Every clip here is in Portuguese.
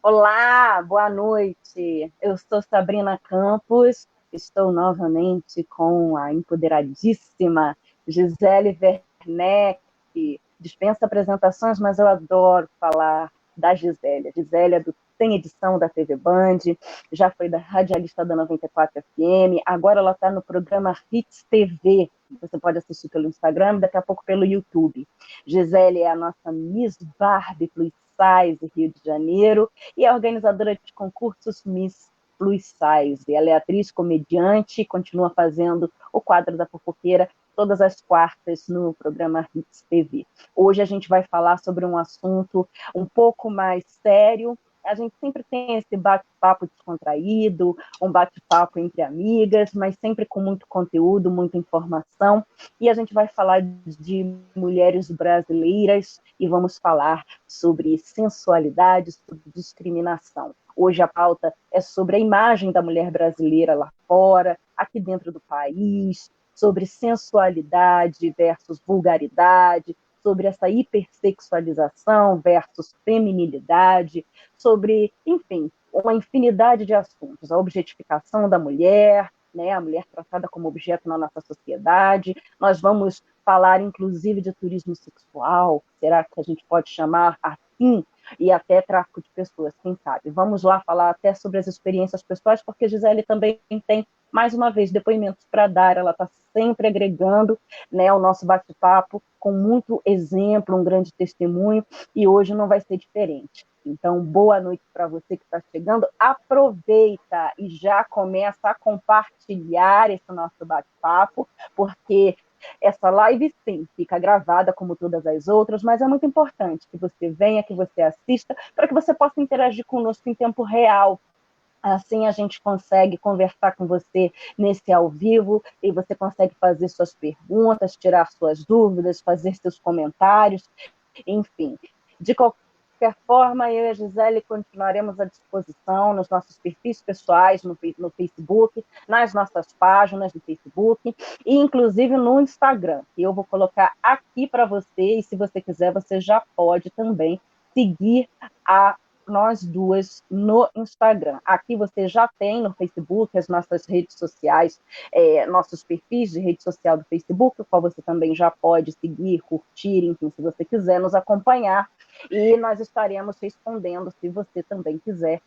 Olá, boa noite. Eu sou Sabrina Campos, estou novamente com a empoderadíssima Gisele Werneck. Dispensa apresentações, mas eu adoro falar da Gisele. A Gisele é do Tem Edição da TV Band, já foi da radialista da 94 FM, agora ela está no programa Hits TV. Você pode assistir pelo Instagram, daqui a pouco pelo YouTube. Gisele é a nossa Miss Barbie Plus Size Rio de Janeiro e é organizadora de concursos Miss Plus Size. Ela é atriz, comediante e continua fazendo o quadro da fofoqueira todas as quartas no programa Hits TV. Hoje a gente vai falar sobre um assunto um pouco mais sério. A gente sempre tem esse bate-papo descontraído, um bate-papo entre amigas, mas sempre com muito conteúdo, muita informação. E a gente vai falar de mulheres brasileiras e vamos falar sobre sensualidade, sobre discriminação. Hoje a pauta é sobre a imagem da mulher brasileira lá fora, aqui dentro do país, sobre sensualidade versus vulgaridade, sobre essa hipersexualização versus feminilidade, sobre, enfim, uma infinidade de assuntos. A objetificação da mulher, né, a mulher tratada como objeto na nossa sociedade. Nós vamos falar, inclusive, de turismo sexual. Será que a gente pode chamar assim? E até tráfico de pessoas, quem sabe? Vamos lá falar até sobre as experiências pessoais, porque Gisele também tem, mais uma vez, depoimentos para dar. Ela está sempre agregando, né, o nosso bate-papo com muito exemplo, um grande testemunho, e hoje não vai ser diferente. Então, boa noite para você que está chegando. Aproveita e já começa a compartilhar esse nosso bate-papo, porque essa live, sim, fica gravada como todas as outras, mas é muito importante que você venha, que você assista, para que você possa interagir conosco em tempo real. Assim a gente consegue conversar com você nesse ao vivo e você consegue fazer suas perguntas, tirar suas dúvidas, fazer seus comentários, enfim. De qualquer forma, eu e a Gisele continuaremos à disposição nos nossos perfis pessoais, no Facebook, nas nossas páginas do Facebook e, inclusive, no Instagram, que eu vou colocar aqui para você, e se você quiser, você já pode também seguir nós duas no Instagram. Aqui você já tem no Facebook as nossas redes sociais, nossos perfis de rede social do Facebook, o qual você também já pode seguir, curtir, enfim, se você quiser nos acompanhar. E nós estaremos respondendo, se você também quiser,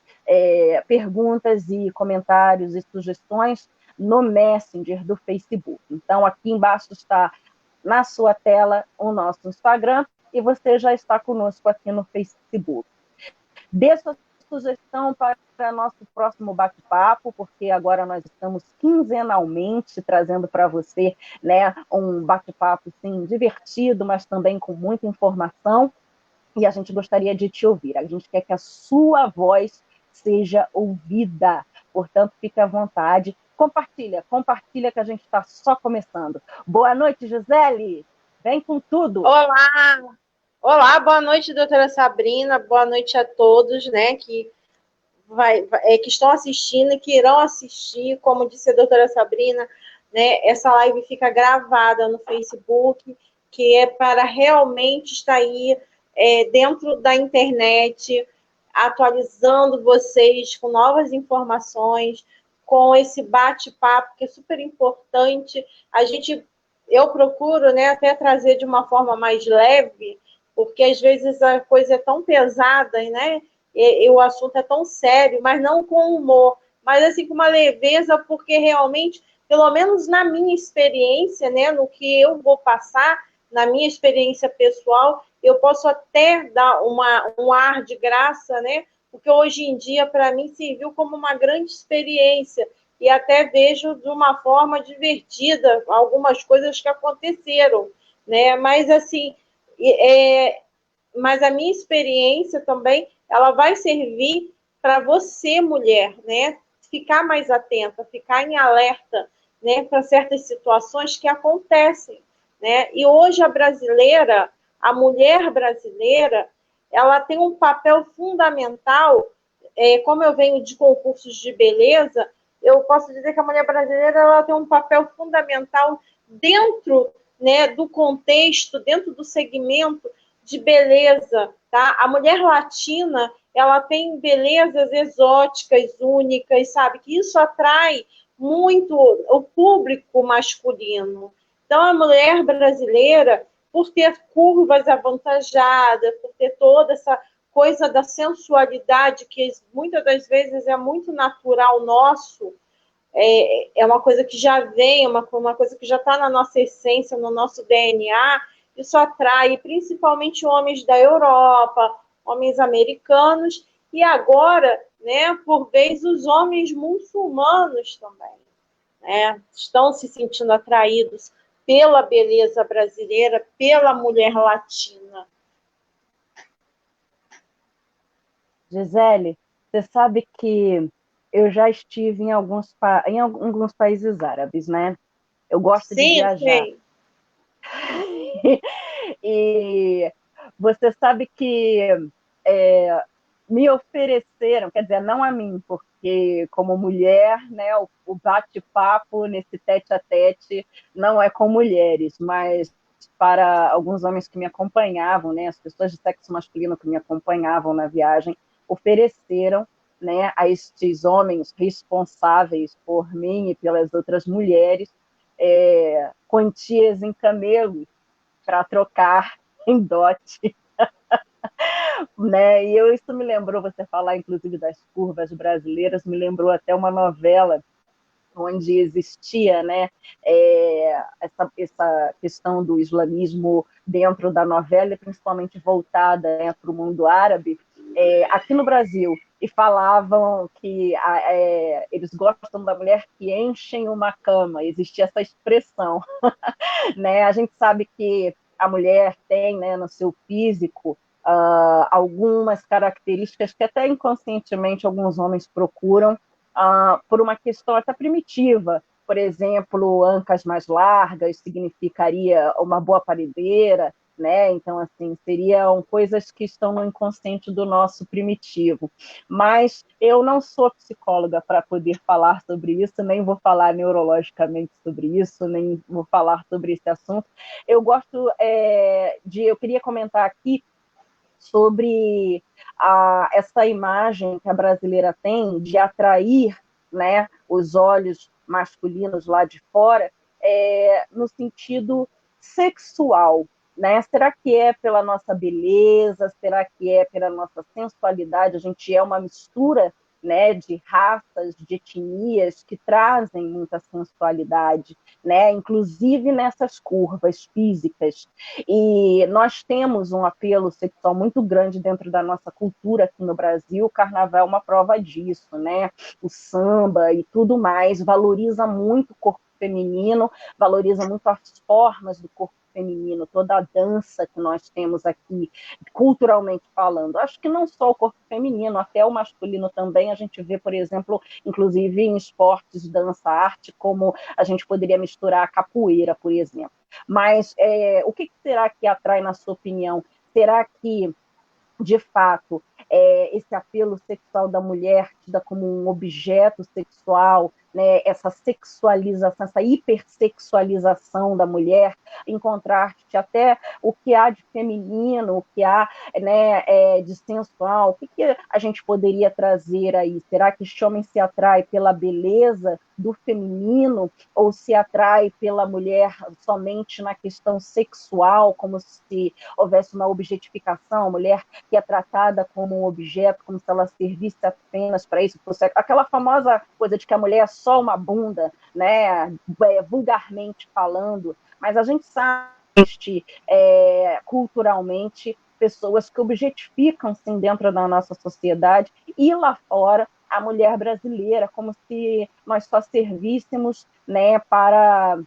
perguntas e comentários e sugestões no Messenger do Facebook. Então, aqui embaixo está na sua tela o nosso Instagram e você já está conosco aqui no Facebook. Dê sua sugestão para nosso próximo bate-papo, porque agora nós estamos quinzenalmente trazendo para você, né, um bate-papo sim, divertido, mas também com muita informação, e a gente gostaria de te ouvir. A gente quer que a sua voz seja ouvida, portanto, fique à vontade. Compartilha que a gente está só começando. Boa noite, Gisele! Vem com tudo! Olá! Olá, boa noite, doutora Sabrina, boa noite a todos, né, que estão assistindo e que irão assistir. Como disse a doutora Sabrina, né, essa live fica gravada no Facebook, que é para realmente estar aí dentro da internet, atualizando vocês com novas informações, com esse bate-papo que é super importante. Eu procuro, né, até trazer de uma forma mais leve, porque às vezes a coisa é tão pesada, né? E o assunto é tão sério, mas não com humor, mas assim com uma leveza, porque realmente, pelo menos na minha experiência, né, no que eu vou passar, na minha experiência pessoal, eu posso até dar um ar de graça, né? Porque hoje em dia, para mim, serviu como uma grande experiência e até vejo de uma forma divertida algumas coisas que aconteceram, né? Mas assim, mas a minha experiência também, ela vai servir para você, mulher, né? Ficar mais atenta, ficar em alerta, né? Para certas situações que acontecem, né? E hoje a mulher brasileira, ela tem um papel fundamental. Como eu venho de concursos de beleza, eu posso dizer que a mulher brasileira ela tem um papel fundamental dentro, né, do contexto, dentro do segmento de beleza, tá? A mulher latina, ela tem belezas exóticas, únicas, sabe? Que isso atrai muito o público masculino. Então, a mulher brasileira, por ter curvas avantajadas, por ter toda essa coisa da sensualidade, que muitas das vezes é muito natural nosso, é uma coisa que já vem, uma coisa que já está na nossa essência, no nosso DNA, isso atrai principalmente homens da Europa, homens americanos, e agora, né, por vez, os homens muçulmanos também, né, estão se sentindo atraídos pela beleza brasileira, pela mulher latina. Gisele, você sabe que eu já estive em alguns países árabes, né? Eu gosto de Sim, viajar. sim. E você sabe que é, me ofereceram, quer dizer, não a mim, porque como mulher, né, o bate-papo nesse tete-a-tete não é com mulheres, mas para alguns homens que me acompanhavam, né, as pessoas de sexo masculino que me acompanhavam na viagem, ofereceram, né, a estes homens responsáveis por mim e pelas outras mulheres quantias em camelos para trocar em dote, né? E isso me lembrou, você falar inclusive das curvas brasileiras, me lembrou até uma novela onde existia, né, essa questão do islamismo dentro da novela, principalmente voltada, né, para o mundo árabe, aqui no Brasil, e falavam que eles gostam da mulher que enchem uma cama, existia essa expressão. Né? A gente sabe que a mulher tem, né, no seu físico algumas características que até inconscientemente alguns homens procuram por uma questão até primitiva. Por exemplo, ancas mais largas significaria uma boa paredeira, né? Então, assim, seriam coisas que estão no inconsciente do nosso primitivo. Mas eu não sou psicóloga para poder falar sobre isso, nem vou falar neurologicamente sobre isso, nem vou falar sobre esse assunto. Eu gosto eu queria comentar aqui sobre essa imagem que a brasileira tem de atrair, né, os olhos masculinos lá de fora, no sentido sexual. Né? Será que é pela nossa beleza? Será que é pela nossa sensualidade? A gente é uma mistura, né, de raças, de etnias que trazem muita sensualidade, né? Inclusive nessas curvas físicas. E nós temos um apelo sexual muito grande dentro da nossa cultura aqui no Brasil. O carnaval é uma prova disso, né? O samba e tudo mais valoriza muito o corpo feminino, valoriza muito as formas do corpo feminino, toda a dança que nós temos aqui, culturalmente falando. Acho que não só o corpo feminino, até o masculino também. A gente vê, por exemplo, inclusive em esportes, dança, arte, como a gente poderia misturar a capoeira, por exemplo. Mas o que será que atrai, na sua opinião? Será que, de fato, esse apelo sexual da mulher tida como um objeto sexual, né, essa sexualização, essa hipersexualização da mulher, em contraste até o que há de feminino, o que há, né, de sensual, o que a gente poderia trazer aí? Será que este homem se atrai pela beleza do feminino ou se atrai pela mulher somente na questão sexual, como se houvesse uma objetificação, a mulher que é tratada como um objeto, como se ela servisse apenas para isso, aquela famosa coisa de que a mulher é só uma bunda, né, vulgarmente falando, mas a gente sabe culturalmente pessoas que objetificam sim dentro da nossa sociedade e lá fora a mulher brasileira, como se nós só servíssemos, né, para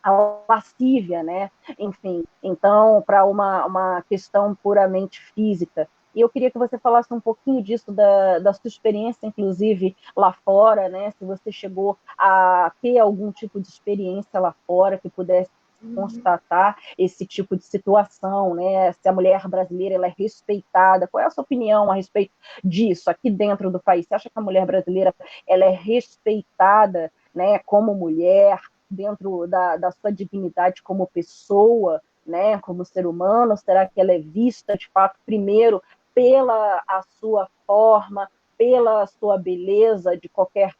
a lascívia, né? Enfim, então, para uma questão puramente física. E eu queria que você falasse um pouquinho disso, da sua experiência, inclusive, lá fora, né? Se você chegou a ter algum tipo de experiência lá fora que pudesse constatar esse tipo de situação, né? Se a mulher brasileira ela é respeitada, qual é a sua opinião a respeito disso aqui dentro do país? Você acha que a mulher brasileira ela é respeitada, né, como mulher, dentro da sua dignidade como pessoa, né, como ser humano? Será que ela é vista, de fato, primeiro pela a sua forma, pela sua beleza, de qualquer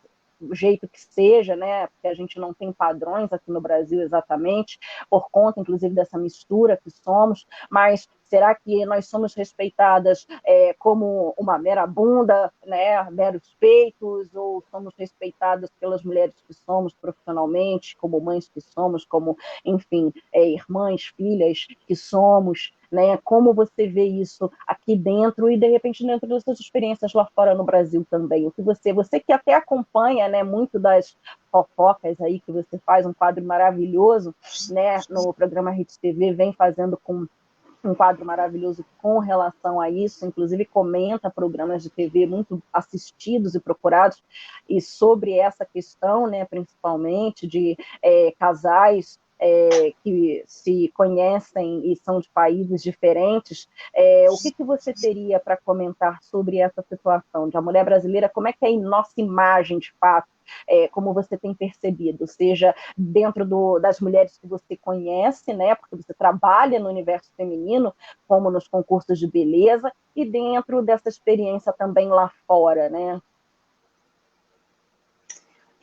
jeito que seja, né? Porque a gente não tem padrões aqui no Brasil exatamente, por conta, inclusive, dessa mistura que somos, mas será que nós somos respeitadas como uma mera bunda, né? Meros peitos, ou somos respeitadas pelas mulheres que somos profissionalmente, como mães que somos, como, enfim, irmãs, filhas que somos, né? Como você vê isso aqui dentro e, de repente, dentro das suas experiências lá fora no Brasil também? O que você que até acompanha, né, muito das fofocas aí, que você faz um quadro maravilhoso, né, no programa Hits TV, vem fazendo com um quadro maravilhoso com relação a isso, inclusive comenta programas de TV muito assistidos e procurados, e sobre essa questão, né, principalmente de casais que se conhecem e são de países diferentes. O que você teria para comentar sobre essa situação de a mulher brasileira, como é que é a nossa imagem de fato, como você tem percebido, seja dentro das mulheres que você conhece, né, porque você trabalha no universo feminino, como nos concursos de beleza, e dentro dessa experiência também lá fora, né?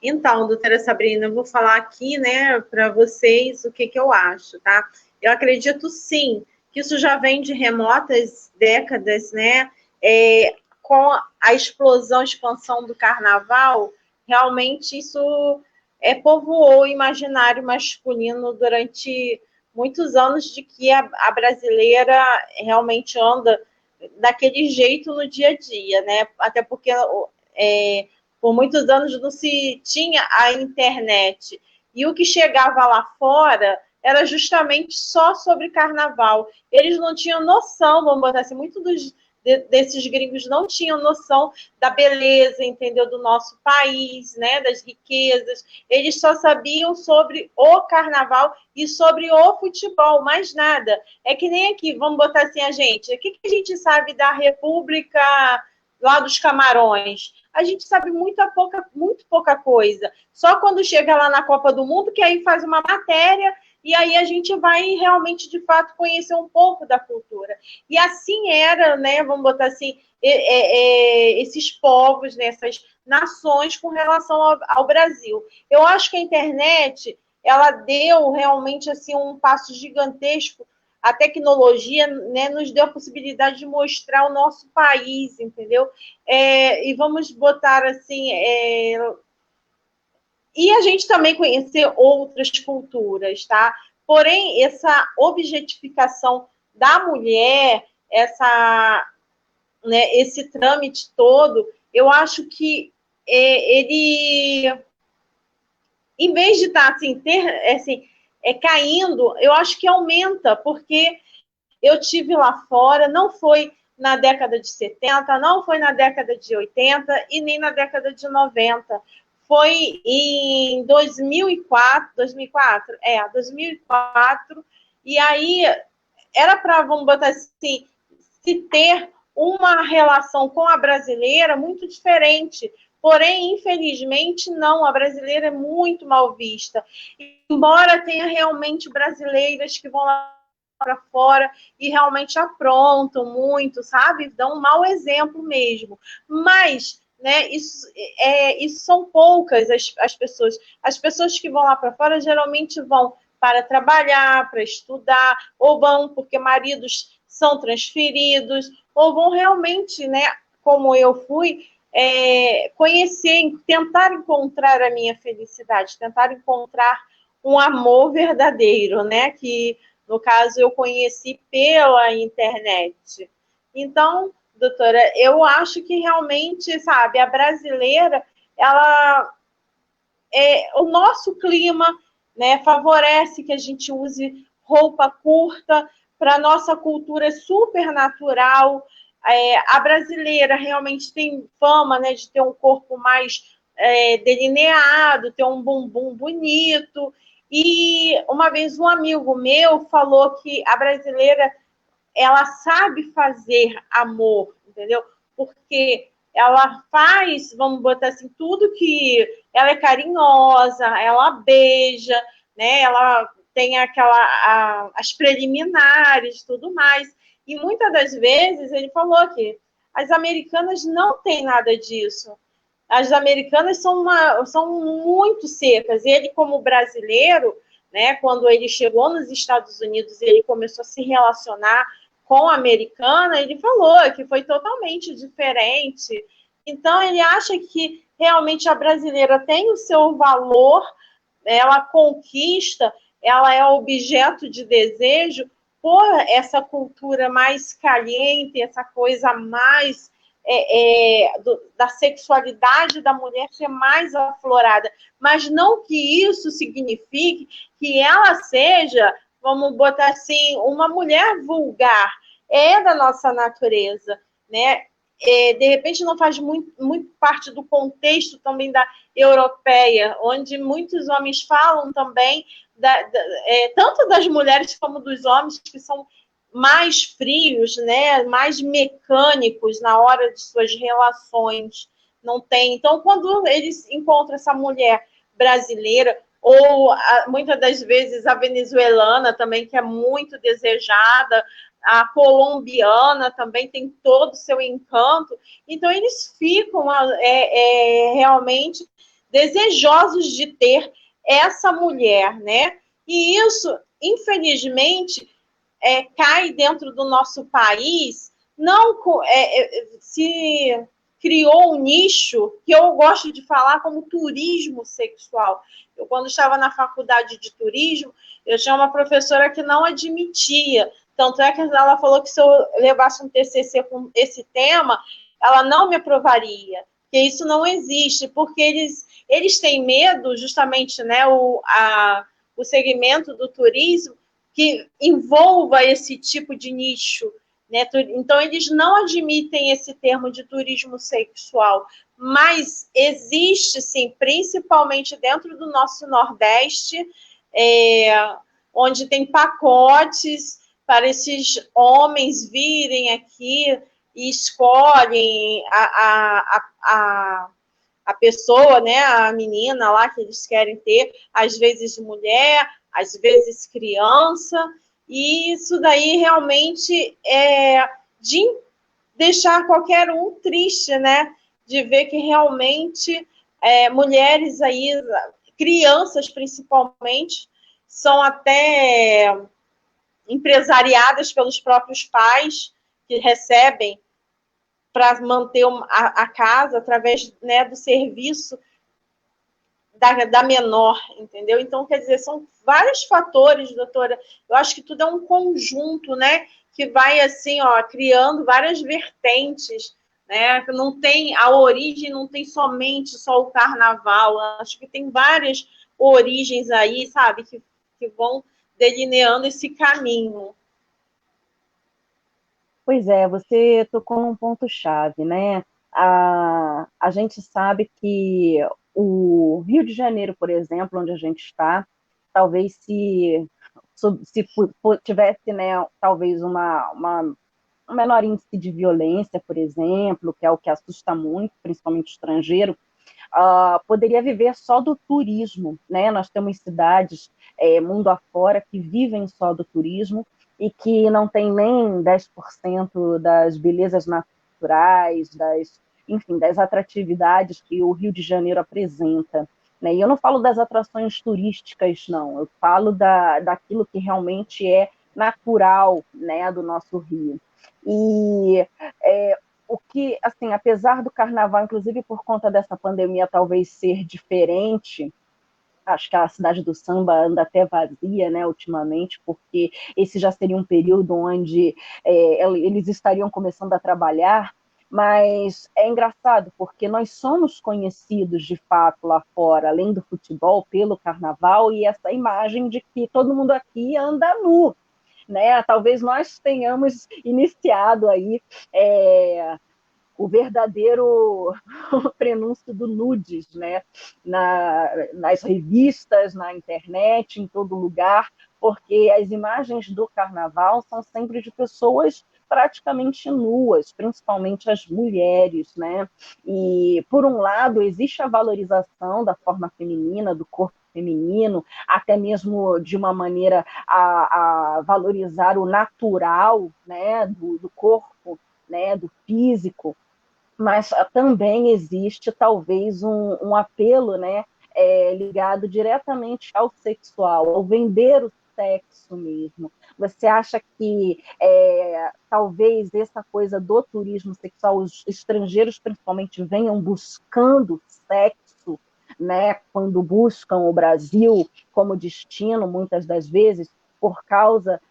Então, doutora Sabrina, eu vou falar aqui, né, para vocês o que eu acho, tá? Eu acredito, sim, que isso já vem de remotas décadas, né? Com a explosão, expansão do carnaval, realmente isso povoou o imaginário masculino durante muitos anos, de que a brasileira realmente anda daquele jeito no dia a dia, né? Até porque por muitos anos não se tinha a internet. E o que chegava lá fora era justamente só sobre carnaval. Eles não tinham noção, vamos botar assim, muitos desses gringos não tinham noção da beleza, entendeu, do nosso país, né, das riquezas. Eles só sabiam sobre o carnaval e sobre o futebol, mais nada. É que nem aqui, vamos botar assim, o que a gente sabe da República lá dos Camarões? A gente sabe muito pouca coisa. Só quando chega lá na Copa do Mundo, que aí faz uma matéria, e aí a gente vai realmente, de fato, conhecer um pouco da cultura. E assim era, né, vamos botar assim, esses povos, né, essas nações com relação ao Brasil. Eu acho que a internet, ela deu realmente assim um passo gigantesco. A tecnologia, né, nos deu a possibilidade de mostrar o nosso país, entendeu? E vamos botar assim, e a gente também conhecer outras culturas, tá? Porém, essa objetificação da mulher, né, esse trâmite todo, eu acho que ele, em vez de estar assim, caindo, eu acho que aumenta, porque eu tive lá fora, não foi na década de 70, não foi na década de 80 e nem na década de 90. Foi em 2004, 2004, e aí era para, vamos botar assim, se ter uma relação com a brasileira muito diferente. Porém, infelizmente, não, a brasileira é muito mal vista. Embora tenha realmente brasileiras que vão lá para fora e realmente aprontam muito, sabe? Dão um mau exemplo mesmo. Mas, né, isso são poucas as pessoas. As pessoas que vão lá para fora geralmente vão para trabalhar, para estudar, ou vão porque maridos são transferidos, ou vão realmente, né, como eu fui, conhecer, tentar encontrar a minha felicidade, tentar encontrar um amor verdadeiro, né, que no caso eu conheci pela internet. Então, doutora, eu acho que realmente, sabe, a brasileira, ela o nosso clima, né, favorece que a gente use roupa curta, para a nossa cultura é super natural. A brasileira realmente tem fama, né, de ter um corpo mais delineado, ter um bumbum bonito. E uma vez um amigo meu falou que a brasileira, ela sabe fazer amor, entendeu? Porque ela faz, vamos botar assim, tudo que ela é carinhosa, ela beija, né? Ela tem as preliminares, tudo mais. E muitas das vezes ele falou que as americanas não têm nada disso. As americanas são muito secas. Ele, como brasileiro, né, quando ele chegou nos Estados Unidos e ele começou a se relacionar com a americana, ele falou que foi totalmente diferente. Então, ele acha que realmente a brasileira tem o seu valor, ela conquista, ela é objeto de desejo por essa cultura mais caliente, essa coisa mais da sexualidade da mulher ser mais aflorada, mas não que isso signifique que ela seja, vamos botar assim, uma mulher vulgar. É da nossa natureza, né? De repente não faz muito parte do contexto também da europeia, onde muitos homens falam também, tanto das mulheres como dos homens, que são mais frios, né, mais mecânicos na hora de suas relações. Não tem. Então, quando eles encontram essa mulher brasileira, ou muitas das vezes a venezuelana também, que é muito desejada, a colombiana também tem todo o seu encanto, então eles ficam realmente desejosos de ter essa mulher, né? E isso, infelizmente, cai dentro do nosso país, não se criou um nicho que eu gosto de falar como turismo sexual. Eu, quando estava na faculdade de turismo, eu tinha uma professora que não admitia. Tanto é que ela falou que se eu levasse um TCC com esse tema, ela não me aprovaria, que isso não existe, porque eles têm medo, justamente, né, o segmento do turismo, que envolva esse tipo de nicho, né? Então, eles não admitem esse termo de turismo sexual, mas existe, sim, principalmente dentro do nosso Nordeste, onde tem pacotes para esses homens virem aqui e escolhem a pessoa, né, a menina lá que eles querem ter, às vezes mulher, às vezes criança, e isso daí realmente é de deixar qualquer um triste, né? De ver que realmente mulheres aí, crianças principalmente, são até empresariadas pelos próprios pais, que recebem para manter a casa através, né, do serviço da menor, entendeu? Então, quer dizer, são vários fatores, doutora. Eu acho que tudo é um conjunto, né? Que vai, assim, ó, criando várias vertentes, né? Não tem, a origem não tem somente só o carnaval. Acho que tem várias origens aí, sabe? Que vão delineando esse caminho. Pois é, você tocou num ponto-chave, né? A gente sabe que o Rio de Janeiro, por exemplo, onde a gente está, talvez se tivesse, né, talvez um menor índice de violência, por exemplo, que é o que assusta muito, principalmente o estrangeiro, poderia viver só do turismo, né? Nós temos cidades, mundo afora, que vivem só do turismo e que não tem nem 10% das belezas naturais, enfim, das atratividades que o Rio de Janeiro apresenta. Né? E eu não falo das atrações turísticas, não. Eu falo daquilo que realmente é natural, né, do nosso Rio. E o que, assim, apesar do carnaval, inclusive por conta dessa pandemia talvez ser diferente, acho que a cidade do samba anda até vazia, né, ultimamente, porque esse já seria um período onde eles estariam começando a trabalhar, mas é engraçado, porque nós somos conhecidos, de fato, lá fora, além do futebol, pelo carnaval, e essa imagem de que todo mundo aqui anda nu, né? Talvez nós tenhamos iniciado aí o verdadeiro prenúncio do nudes, né? Nas revistas, na internet, em todo lugar, porque as imagens do carnaval são sempre de pessoas praticamente nuas, principalmente as mulheres, né? E, por um lado, existe a valorização da forma feminina, do corpo feminino, até mesmo de uma maneira a valorizar o natural, né, do corpo, né, do físico, mas também existe talvez um apelo, né, ligado diretamente ao sexual, ao vender o sexo mesmo. Você acha que talvez essa coisa do turismo sexual, os estrangeiros principalmente venham buscando sexo, né, quando buscam o Brasil como destino, muitas das vezes, por causa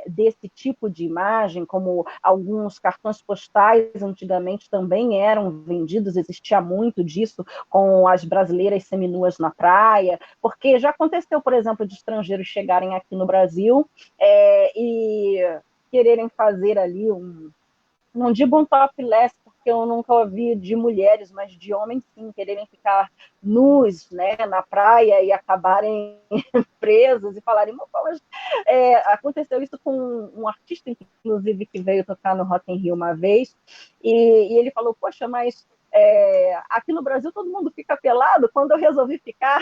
desse tipo de imagem, como alguns cartões postais antigamente também eram vendidos, existia muito disso com as brasileiras seminuas na praia, porque já aconteceu, por exemplo, de estrangeiros chegarem aqui no Brasil e quererem fazer ali não digo um topless, porque eu nunca ouvi de mulheres, mas de homens sim, quererem ficar nus, né, na praia e acabarem presos e falarem, mas, aconteceu isso com um artista, inclusive, que veio tocar no Rock in Rio uma vez, e ele falou, poxa, mas aqui no Brasil todo mundo fica pelado, quando eu resolvi ficar,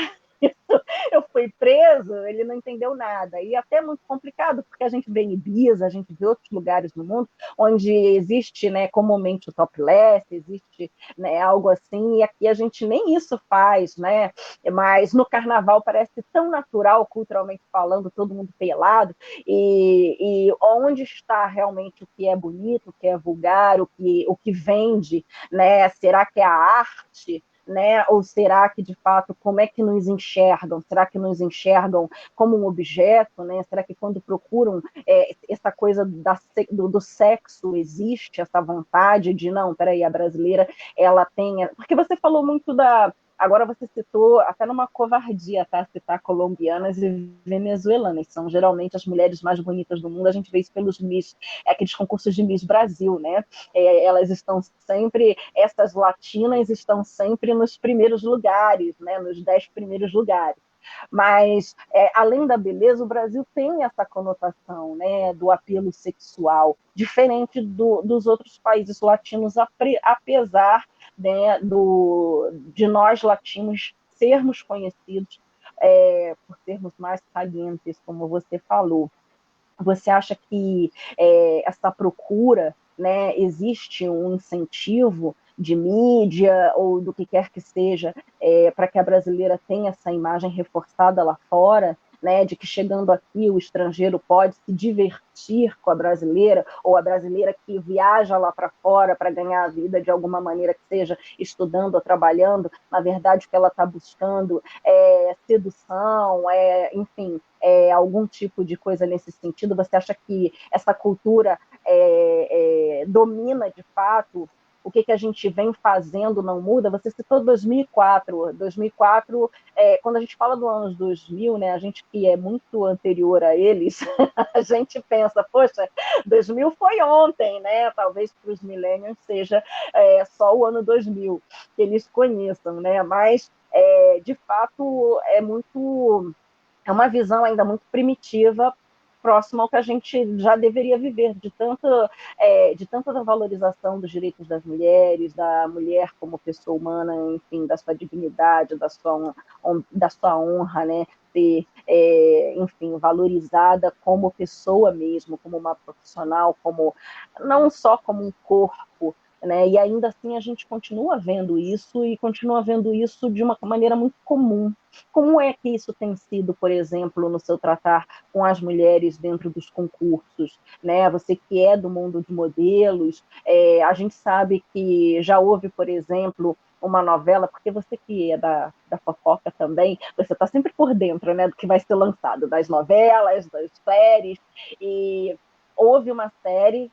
eu fui preso, ele não entendeu nada. E até é muito complicado, porque a gente vê em Ibiza, a gente vê outros lugares no mundo onde existe, né, comumente o topless, existe, né, algo assim, e aqui a gente nem isso faz, né? Mas no carnaval parece tão natural, culturalmente falando, todo mundo pelado, e onde está realmente o que é bonito, o que é vulgar, o que vende, né? Será que é a arte? Né? Ou será que, de fato, como é que nos enxergam? Será que nos enxergam como um objeto? Né? Será que quando procuram essa coisa do sexo, existe essa vontade de, não, peraí, a brasileira, ela tem... Porque você falou muito da... Agora você citou, até numa covardia, tá? Citar colombianas e venezuelanas, são geralmente as mulheres mais bonitas do mundo, a gente vê isso pelos Miss, aqueles concursos de Miss Brasil, né? Elas estão sempre, essas latinas estão sempre nos primeiros lugares, né? Nos 10 primeiros lugares. Mas, além da beleza, o Brasil tem essa conotação, né, do apelo sexual, diferente dos outros países latinos, apesar, né, de nós latinos sermos conhecidos por sermos mais calientes, como você falou. Você acha que essa procura, né, existe um incentivo de mídia ou do que quer que seja para que a brasileira tenha essa imagem reforçada lá fora, né, de que chegando aqui o estrangeiro pode se divertir com a brasileira, ou a brasileira que viaja lá para fora para ganhar a vida de alguma maneira que seja estudando ou trabalhando, na verdade o que ela está buscando é sedução, enfim, algum tipo de coisa nesse sentido? Você acha que essa cultura domina de fato? O que a gente vem fazendo não muda? Você citou 2004. 2004, quando a gente fala do anos 2000, né, a gente que é muito anterior a eles, a gente pensa, poxa, 2000 foi ontem, né? Talvez para os millennials seja só o ano 2000 que eles conheçam, né? Mas, de fato, é uma visão ainda muito primitiva, próxima ao que a gente já deveria viver, de tanta da valorização dos direitos das mulheres, da mulher como pessoa humana, enfim, da sua dignidade, da sua honra, né? Ser, enfim, valorizada como pessoa mesmo, como uma profissional, não só como um corpo, né? E ainda assim a gente continua vendo isso e continua vendo isso de uma maneira muito comum. Como é que isso tem sido, por exemplo, no seu tratar com as mulheres dentro dos concursos? Né? Você que é do mundo de modelos, a gente sabe que já houve, por exemplo, uma novela, porque você que é da fofoca também, você está sempre por dentro, né, do que vai ser lançado, das novelas, das séries, e houve uma série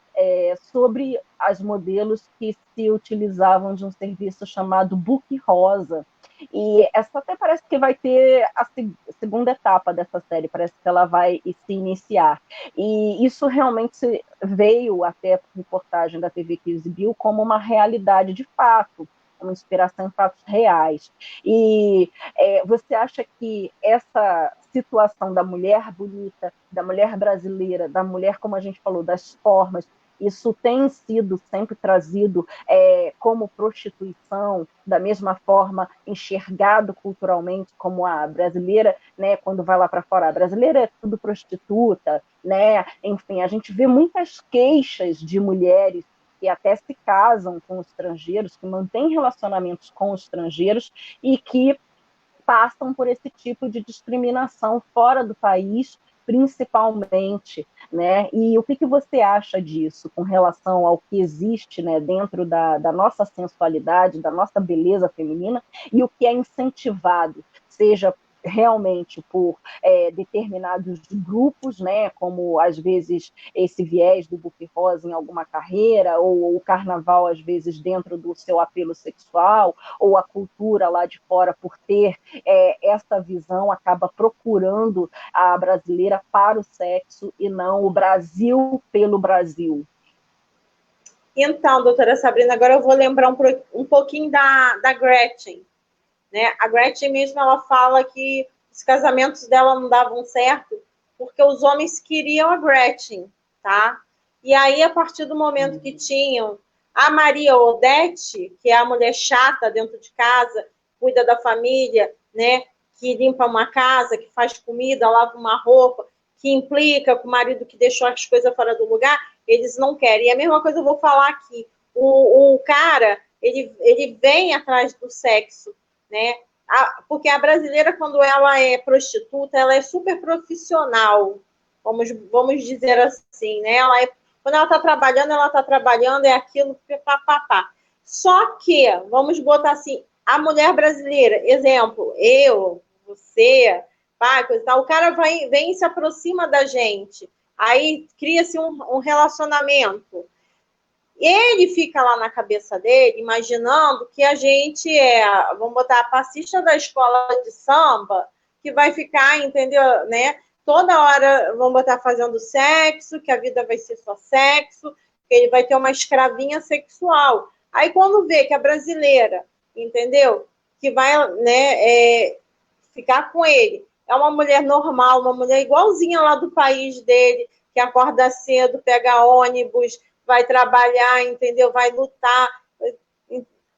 sobre as modelos que se utilizavam de um serviço chamado Book Rosa, e essa até parece que vai ter a segunda etapa dessa série, parece que ela vai se iniciar. E isso realmente veio até por reportagem da TV que exibiu como uma realidade de fato, uma inspiração em fatos reais. E você acha que essa situação da mulher bonita, da mulher brasileira, da mulher, como a gente falou, das formas, isso tem sido sempre trazido como prostituição, da mesma forma enxergado culturalmente como a brasileira, né, quando vai lá para fora, a brasileira é tudo prostituta, né? Enfim, a gente vê muitas queixas de mulheres que até se casam com estrangeiros, que mantêm relacionamentos com estrangeiros e que passam por esse tipo de discriminação fora do país, principalmente, né? E o que você acha disso com relação ao que existe, né, dentro da nossa sensualidade, da nossa beleza feminina, e o que é incentivado, seja realmente por determinados grupos, né, como às vezes esse viés do book rosa em alguma carreira, ou o carnaval às vezes dentro do seu apelo sexual, ou a cultura lá de fora por ter essa visão, acaba procurando a brasileira para o sexo e não o Brasil pelo Brasil. Então, doutora Sabrina, agora eu vou lembrar um pouquinho da Gretchen. Né? A Gretchen mesmo, ela fala que os casamentos dela não davam certo porque os homens queriam a Gretchen, tá? E aí, a partir do momento que tinham a Maria Odete, que é a mulher chata dentro de casa, cuida da família, né? Que limpa uma casa, que faz comida, lava uma roupa, que implica com o marido que deixou as coisas fora do lugar, eles não querem. E a mesma coisa eu vou falar aqui. O cara, ele vem atrás do sexo, né? Porque a brasileira, quando ela é prostituta, ela é super profissional, vamos dizer assim, né? Quando ela está trabalhando, é aquilo, papapá. Só que, vamos botar assim, a mulher brasileira, exemplo, eu, você, pá, coisa e tal, o cara vem e se aproxima da gente, aí cria-se um relacionamento. Ele fica lá na cabeça dele, imaginando que a gente vamos botar, a passista da escola de samba, que vai ficar, entendeu, né? Toda hora, vamos botar, fazendo sexo, que a vida vai ser só sexo, que ele vai ter uma escravinha sexual. Aí, quando vê que a brasileira, entendeu? Que vai, né, ficar com ele, é uma mulher normal, uma mulher igualzinha lá do país dele, que acorda cedo, pega ônibus, vai trabalhar, entendeu? Vai lutar.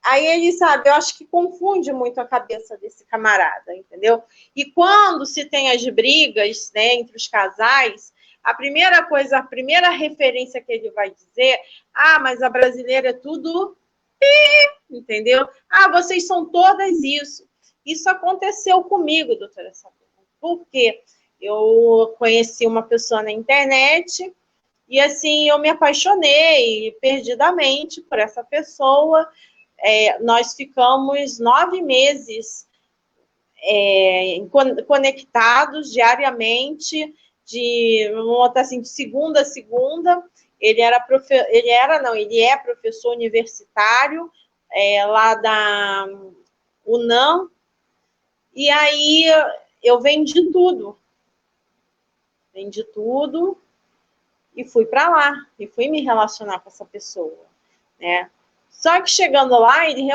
Aí ele, sabe, eu acho que confunde muito a cabeça desse camarada, entendeu? E quando se tem as brigas, né, entre os casais, a primeira referência que ele vai dizer, mas a brasileira é tudo, entendeu? Vocês são todas isso. Isso aconteceu comigo, doutora Sabrina. Por quê? Eu conheci uma pessoa na internet e, assim, eu me apaixonei perdidamente por essa pessoa. Nós ficamos 9 meses conectados diariamente, vamos botar assim, de segunda a segunda. Ele é professor universitário lá da UNAM. E aí eu vendi tudo e fui para lá, e fui me relacionar com essa pessoa, né? Só que chegando lá, ele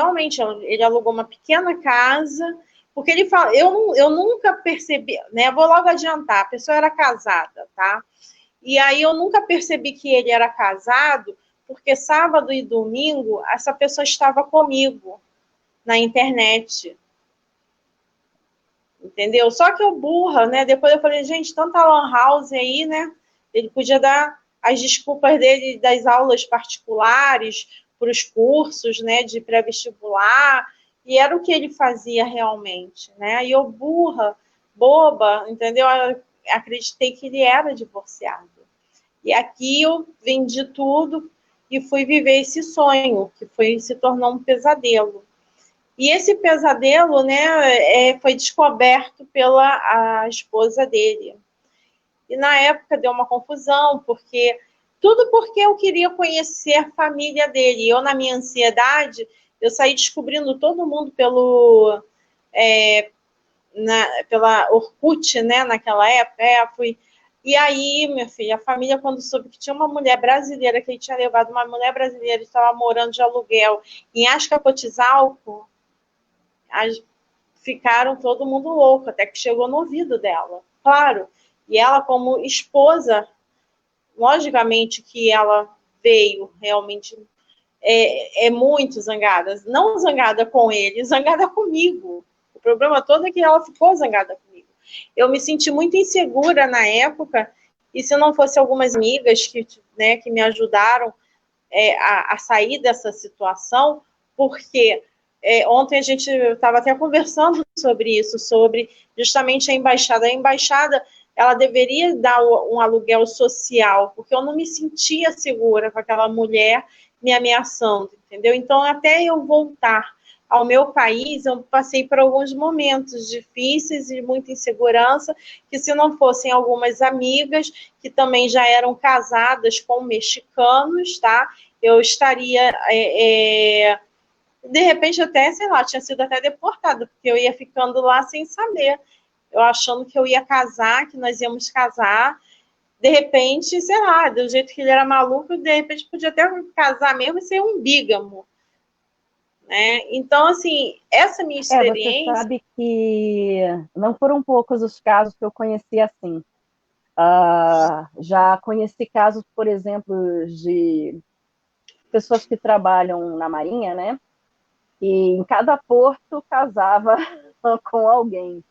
alugou uma pequena casa, porque ele fala, eu nunca percebi, né? Vou logo adiantar, a pessoa era casada, tá? E aí eu nunca percebi que ele era casado, porque sábado e domingo essa pessoa estava comigo na internet. Entendeu? Só que eu burra, né? Depois eu falei, gente, tanta lan house aí, né? Ele podia dar as desculpas dele das aulas particulares para os cursos, né, de pré-vestibular, e era o que ele fazia realmente, né? E eu burra, boba, entendeu? Eu acreditei que ele era divorciado. E aqui eu vendi tudo e fui viver esse sonho, que se tornou um pesadelo. E esse pesadelo, né, foi descoberto pela a esposa dele. E na época deu uma confusão, porque eu queria conhecer a família dele. Eu, na minha ansiedade, eu saí descobrindo todo mundo pela Orkut, né, naquela época. E aí, minha filha, a família, quando soube que tinha uma mulher brasileira, que ele tinha levado uma mulher brasileira que estava morando de aluguel em Azcapotzalco, ficaram todo mundo louco, até que chegou no ouvido dela, claro. E ela, como esposa, logicamente que ela veio realmente muito zangada. Não zangada com ele, zangada comigo. O problema todo é que ela ficou zangada comigo. Eu me senti muito insegura na época, e se não fosse algumas amigas que me ajudaram a sair dessa situação, porque ontem a gente estava até conversando sobre isso, sobre justamente a embaixada. A embaixada, ela deveria dar um aluguel social, porque eu não me sentia segura com aquela mulher me ameaçando, entendeu? Então, até eu voltar ao meu país, eu passei por alguns momentos difíceis e muita insegurança, que se não fossem algumas amigas que também já eram casadas com mexicanos, tá? Eu estaria, de repente até, sei lá, tinha sido até deportada, porque eu ia ficando lá sem saber, eu achando que eu ia casar, que nós íamos casar, de repente, sei lá, do jeito que ele era maluco, de repente podia até casar mesmo e ser um bígamo, né? Então, assim, essa minha Você experiência... sabe que não foram poucos os casos que eu conheci assim. Já conheci casos, por exemplo, de pessoas que trabalham na Marinha, né? E em cada porto casava com alguém.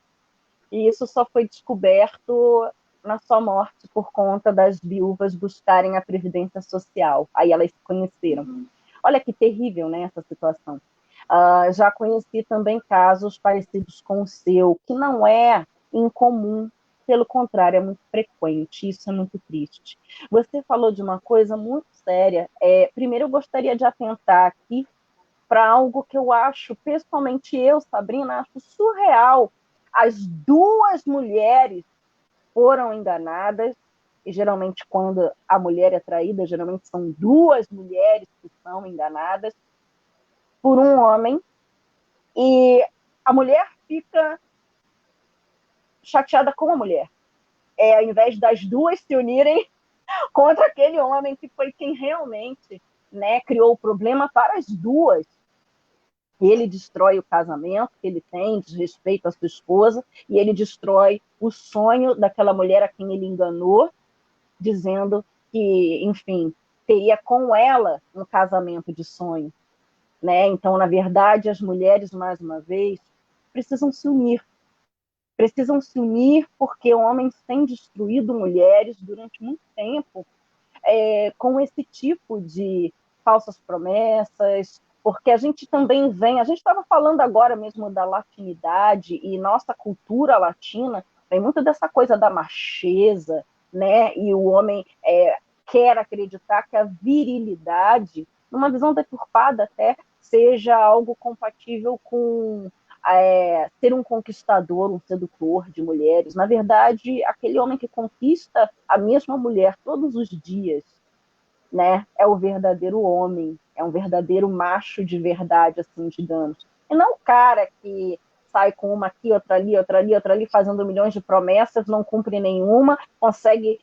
E isso só foi descoberto na sua morte por conta das viúvas buscarem a previdência social. Aí elas se conheceram. Olha que terrível, né, essa situação. Já conheci também casos parecidos com o seu, que não é incomum, pelo contrário, é muito frequente, isso é muito triste. Você falou de uma coisa muito séria. Primeiro, eu gostaria de atentar aqui para algo que eu acho, pessoalmente eu, Sabrina, acho surreal. As duas mulheres foram enganadas, e geralmente quando a mulher é traída, geralmente são duas mulheres que são enganadas por um homem, e a mulher fica chateada com a mulher. Ao invés das duas se unirem contra aquele homem que foi quem realmente, né, criou o problema para as duas. Ele destrói o casamento que ele tem, desrespeita a sua esposa, e ele destrói o sonho daquela mulher a quem ele enganou, dizendo que, enfim, teria com ela um casamento de sonho, né? Então, na verdade, as mulheres, mais uma vez, precisam se unir. Precisam se unir porque homens têm destruído mulheres durante muito tempo com esse tipo de falsas promessas, porque a gente também vem, a gente estava falando agora mesmo da latinidade, e nossa cultura latina tem muito dessa coisa da macheza, né? E o homem quer acreditar que a virilidade, numa visão deturpada até, seja algo compatível com ser um conquistador, um sedutor de mulheres. Na verdade, aquele homem que conquista a mesma mulher todos os dias, né, é o verdadeiro homem, é um verdadeiro macho de verdade, assim, digamos. E não o cara que sai com uma aqui, outra ali, outra ali, outra ali, fazendo milhões de promessas, não cumpre nenhuma, consegue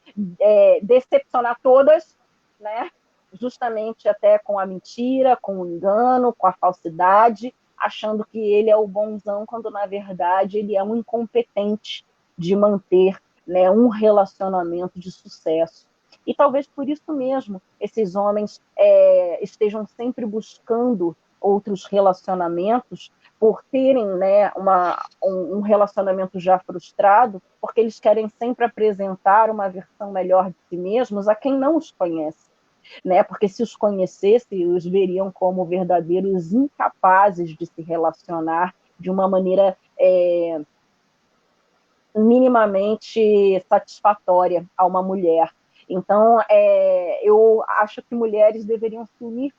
decepcionar todas, né? Justamente até com a mentira, com o engano, com a falsidade, achando que ele é o bonzão, quando na verdade ele é um incompetente de manter, né, um relacionamento de sucesso. E talvez por isso mesmo esses homens estejam sempre buscando outros relacionamentos, por terem, né, um relacionamento já frustrado, porque eles querem sempre apresentar uma versão melhor de si mesmos a quem não os conhece. Né? Porque se os conhecessem, os veriam como verdadeiros incapazes de se relacionar de uma maneira minimamente satisfatória a uma mulher. Então, eu acho que mulheres deveriam se unir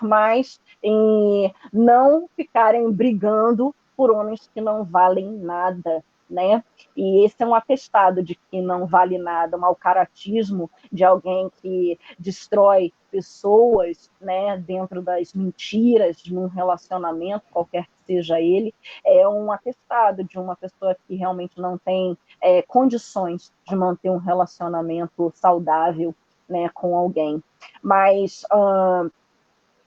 mais em não ficarem brigando por homens que não valem nada, né? E esse é um atestado de que não vale nada, um mau caratismo de alguém que destrói pessoas, né, dentro das mentiras de um relacionamento, qualquer que seja ele, é um atestado de uma pessoa que realmente não tem condições de manter um relacionamento saudável, né, com alguém. Mas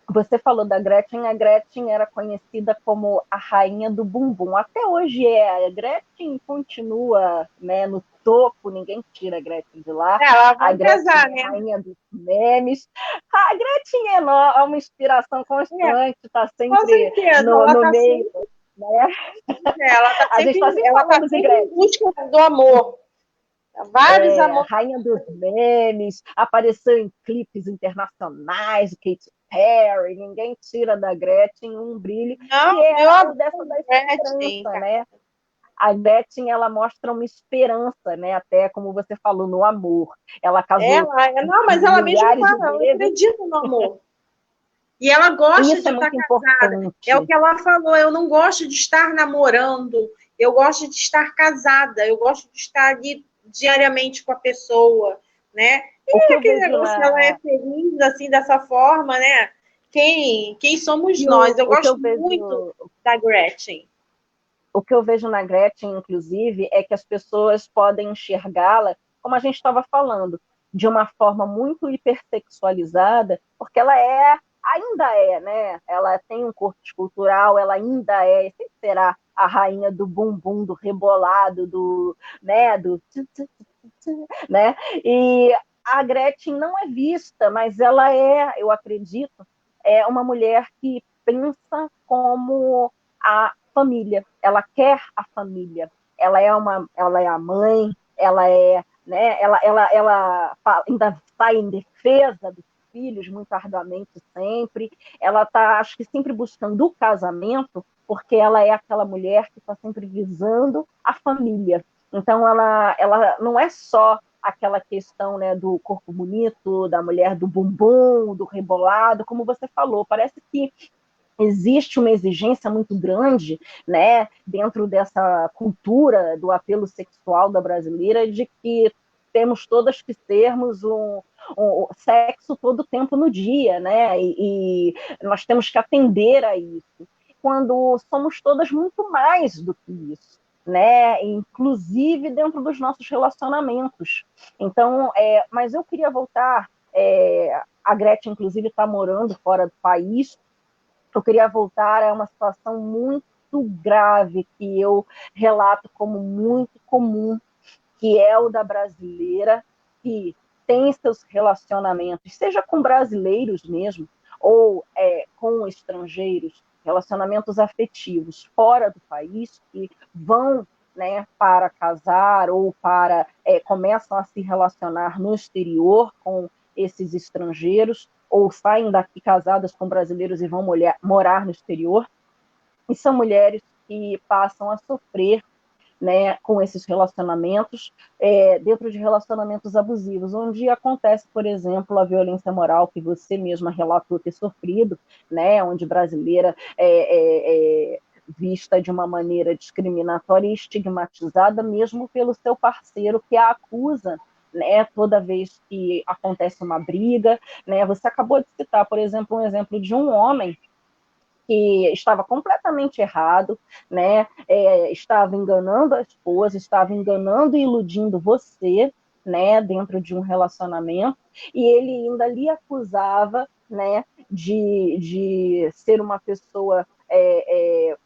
Você falou da Gretchen, a Gretchen era conhecida como a rainha do bumbum. Até hoje é, a Gretchen continua, né, no topo, ninguém tira a Gretchen de lá. Ela A vai Gretchen casar, é a né? rainha dos memes. A Gretchen é uma inspiração É, constante, está com sempre certeza, no meio, né? A gente está sempre ela tá falando de sempre em Gretchen. busca do amor. Vários amores. Rainha dos memes, apareceu em clipes internacionais, Katy Perry, ninguém tira da Gretchen um brilho, Não, que é eu o dessa adoro da Gretchen, esperança, cara. né? A Gretchen, ela mostra uma esperança, né? Até como você falou, no amor. Ela casou Não, mas ela mesma milhares de fala, ela vezes, acredita no amor. E ela e gosta isso de é estar muito casada. É o importante. que ela falou, eu não gosto de estar namorando, eu gosto de estar casada, eu gosto de estar ali diariamente com a pessoa, né? O E que eu aquele vejo negócio, ela é na. feliz assim, dessa forma, né? Quem somos E nós? Eu o que gosto eu muito vejo da Gretchen. O que eu vejo na Gretchen, inclusive, é que as pessoas podem enxergá-la, como a gente estava falando, de uma forma muito hipersexualizada, porque ela ainda é, né? Ela tem um corpo escultural, ela ainda sempre será a rainha do bumbum, do rebolado, né, né? E a Gretchen não é vista, mas ela eu acredito, é uma mulher que pensa como a família, ela quer a família, ela é a mãe, ela é, né, ela ainda está em defesa dos filhos muito arduamente sempre, ela está, acho que sempre buscando o casamento, porque ela é aquela mulher que está sempre visando a família. Então ela não é só aquela questão, né, do corpo bonito, da mulher do bumbum, do rebolado, como você falou, parece que existe uma exigência muito grande, né, dentro dessa cultura do apelo sexual da brasileira, de que temos todas que termos um sexo todo o tempo no dia, né, e nós temos que atender a isso, quando somos todas muito mais do que isso, né, inclusive dentro dos nossos relacionamentos. Então, mas eu queria voltar, a Gretchen, inclusive, está morando fora do país, eu queria voltar a uma situação muito grave que eu relato como muito comum, que é o da brasileira que tem seus relacionamentos, seja com brasileiros mesmo, ou com estrangeiros, relacionamentos afetivos fora do país, que vão, né, para casar ou começam a se relacionar no exterior com esses estrangeiros, ou saem daqui casadas com brasileiros e vão morar no exterior, e são mulheres que passam a sofrer, né, com esses relacionamentos, dentro de relacionamentos abusivos, onde acontece, por exemplo, a violência moral que você mesma relatou ter sofrido, né, onde brasileira vista de uma maneira discriminatória e estigmatizada, mesmo pelo seu parceiro que a acusa, né, toda vez que acontece uma briga, né, você acabou de citar, por exemplo, um exemplo de um homem que estava completamente errado, né? Estava enganando a esposa, estava enganando e iludindo você, né? Dentro de um relacionamento, e ele ainda lhe acusava, né? De ser uma pessoa,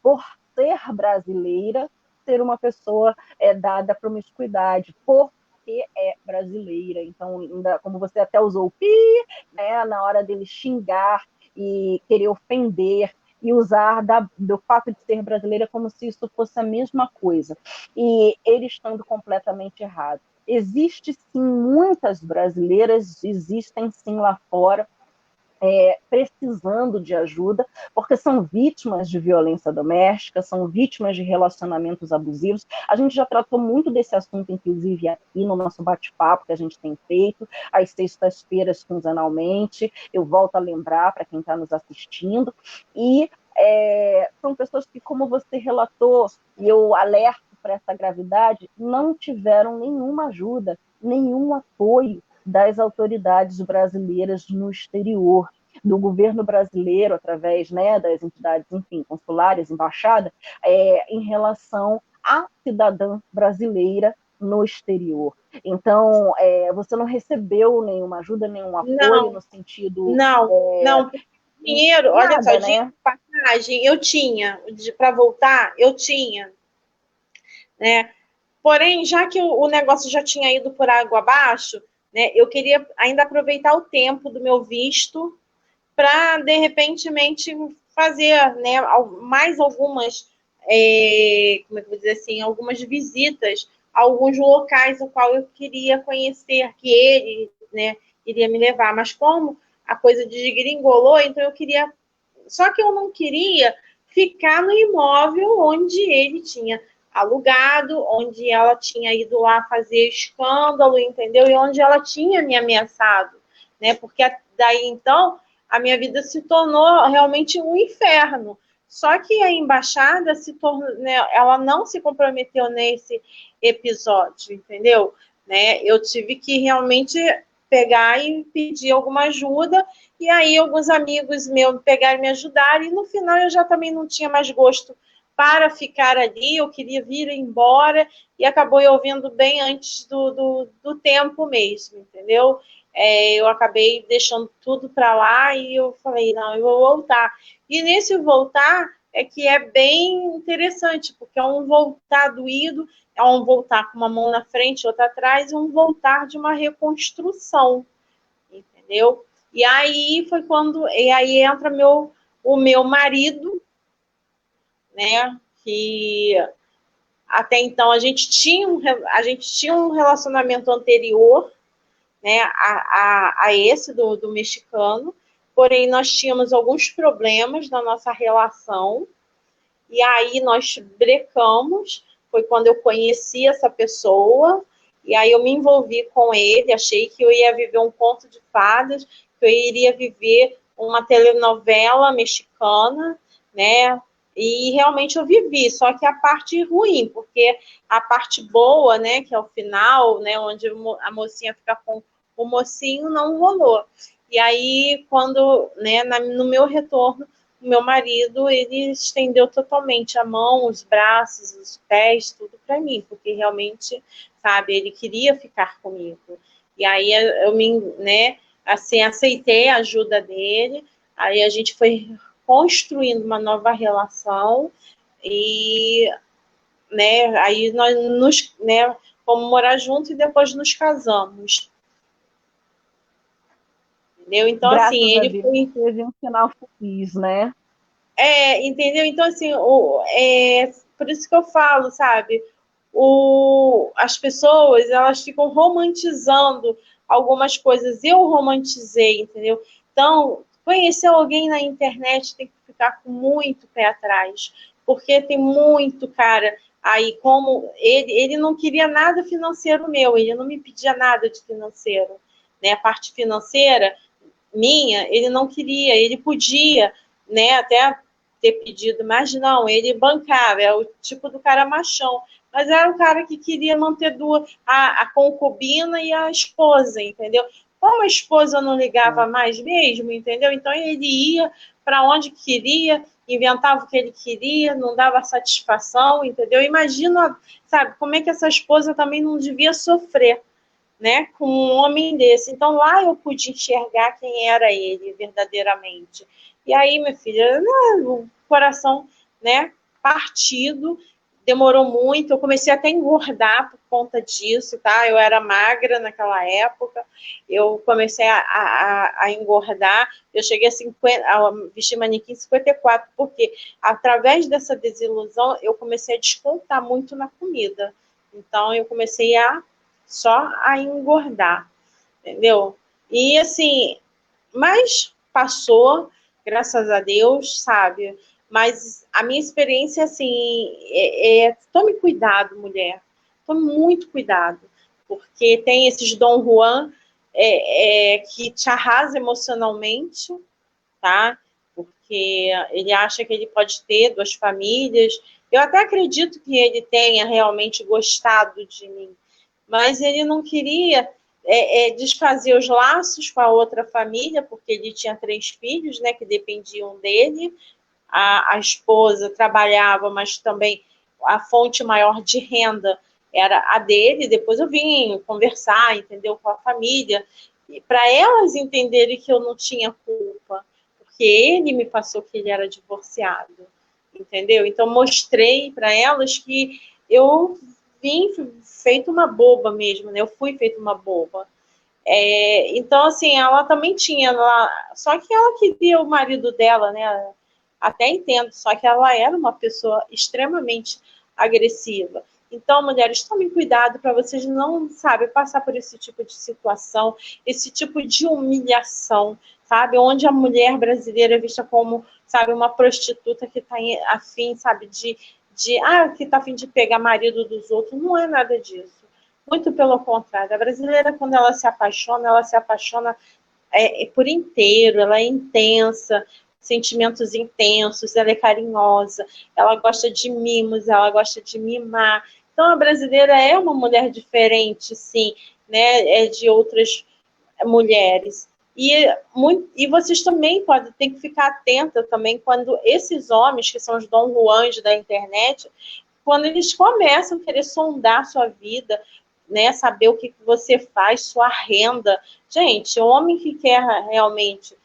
por ser brasileira, ser uma pessoa dada à promiscuidade, porque é brasileira. Então, ainda, como você até usou o pi, né? Na hora dele xingar e querer ofender e usar do fato de ser brasileira como se isso fosse a mesma coisa. E ele estando completamente errado. Existe sim muitas brasileiras, existem sim lá fora, precisando de ajuda, porque são vítimas de violência doméstica, são vítimas de relacionamentos abusivos. A gente já tratou muito desse assunto, inclusive, aqui no nosso bate-papo que a gente tem feito, às sextas-feiras, quinzenalmente. Eu volto a lembrar para quem está nos assistindo. E são pessoas que, como você relatou, e eu alerto para essa gravidade, não tiveram nenhuma ajuda, nenhum apoio das autoridades brasileiras no exterior, do governo brasileiro, através, né, das entidades, enfim, consulares, embaixada, em relação à cidadã brasileira no exterior. Então, você não recebeu nenhuma ajuda, nenhum apoio Não, no sentido não, não. dinheiro, olha só, nada, dinheiro né? de passagem eu tinha, para voltar, eu tinha, né? Porém, já que o negócio já tinha ido por água abaixo, né, eu queria ainda aproveitar o tempo do meu visto para, de repente, fazer, né, mais algumas, como é que eu vou dizer assim, algumas visitas a alguns locais o qual eu queria conhecer, que ele, né, iria me levar. Mas como a coisa desgringolou, então eu queria... Só que eu não queria ficar no imóvel onde ele tinha alugado, onde ela tinha ido lá fazer escândalo, entendeu? E onde ela tinha me ameaçado, né? Porque daí então a minha vida se tornou realmente um inferno. Só que a embaixada se tornou, né, ela não se comprometeu nesse episódio, entendeu? Né? Eu tive que realmente pegar e pedir alguma ajuda, e aí alguns amigos meus pegaram e me ajudaram, e no final eu já também não tinha mais gosto para ficar ali, eu queria vir embora, e acabou eu vindo bem antes do tempo mesmo, entendeu? Eu acabei deixando tudo para lá e eu falei, não, eu vou voltar. E nesse voltar é que é bem interessante, porque é um voltar doído, é um voltar com uma mão na frente, outra atrás, e um voltar de uma reconstrução, entendeu? E aí foi quando, e aí entra o meu marido, né, que até então a gente tinha um relacionamento anterior, né, a esse do mexicano, porém nós tínhamos alguns problemas na nossa relação, e aí nós brecamos, foi quando eu conheci essa pessoa, e aí eu me envolvi com ele, achei que eu ia viver um conto de fadas, que eu iria viver uma telenovela mexicana, né? E realmente eu vivi, só que a parte ruim, porque a parte boa, né, que é o final, né, onde a mocinha fica com o mocinho, não rolou. E aí, quando, né, no meu retorno, o meu marido, ele estendeu totalmente a mão, os braços, os pés, tudo para mim, porque realmente, sabe, ele queria ficar comigo. E aí eu né, assim, aceitei a ajuda dele, aí a gente foi construindo uma nova relação e, né, aí nós né, fomos morar juntos e depois nos casamos. Entendeu? Então, assim, Graças a ele Deus foi... teve um final feliz, né? Entendeu? Então, assim, por isso que eu falo, sabe? As pessoas, elas ficam romantizando algumas coisas. Eu romantizei, entendeu? Então, conhecer alguém na internet tem que ficar com muito pé atrás, porque tem muito cara aí, como ele não queria nada financeiro meu, ele não me pedia nada de financeiro, né? A parte financeira minha, ele não queria, ele podia, né, até ter pedido, mas não, ele bancava, é o tipo do cara machão, mas era um cara que queria manter a concubina e a esposa, entendeu? Como a esposa não ligava mais mesmo, entendeu? Então ele ia para onde queria, inventava o que ele queria, não dava satisfação, entendeu? Imagina, sabe, como é que essa esposa também não devia sofrer, né, com um homem desse. Então lá eu pude enxergar quem era ele verdadeiramente. E aí, minha filha, o coração, né, partido, demorou muito, eu comecei até a engordar por conta disso, tá? Eu era magra naquela época, eu comecei a engordar, eu cheguei a vestir manequim 54, porque através dessa desilusão eu comecei a descontar muito na comida. Então eu comecei só a engordar, entendeu? E assim, mas passou, graças a Deus, sabe? Mas a minha experiência, assim, tome cuidado, mulher. Tome muito cuidado. Porque tem esses Dom Juan que te arrasa emocionalmente, tá? Porque ele acha que ele pode ter duas famílias. Eu até acredito que ele tenha realmente gostado de mim, mas ele não queria desfazer os laços com a outra família, porque ele tinha 3 filhos, né, que dependiam dele. A esposa trabalhava, mas também a fonte maior de renda era a dele. Depois eu vim conversar, entendeu, com a família, para elas entenderem que eu não tinha culpa, porque ele me passou que ele era divorciado, entendeu? Então, mostrei para elas que eu vim feito uma boba mesmo, né? Eu fui feito uma boba. Então, assim, ela também tinha lá, só que ela queria o marido dela, né? Até entendo, só que ela era uma pessoa extremamente agressiva. Então, mulheres, tomem cuidado para vocês não, sabe, passar por esse tipo de situação, esse tipo de humilhação, sabe? Onde a mulher brasileira é vista como, sabe, uma prostituta que está afim, sabe, que está afim de pegar marido dos outros. Não é nada disso. Muito pelo contrário. A brasileira, quando ela se apaixona por inteiro, ela é intensa, sentimentos intensos, ela é carinhosa, ela gosta de mimos, ela gosta de mimar. Então, a brasileira é uma mulher diferente, sim, né, de outras mulheres. E vocês também ter que ficar atenta também quando esses homens, que são os Dom Juans da internet, quando eles começam a querer sondar sua vida, né, saber o que você faz, sua renda. Gente, o homem que quer realmente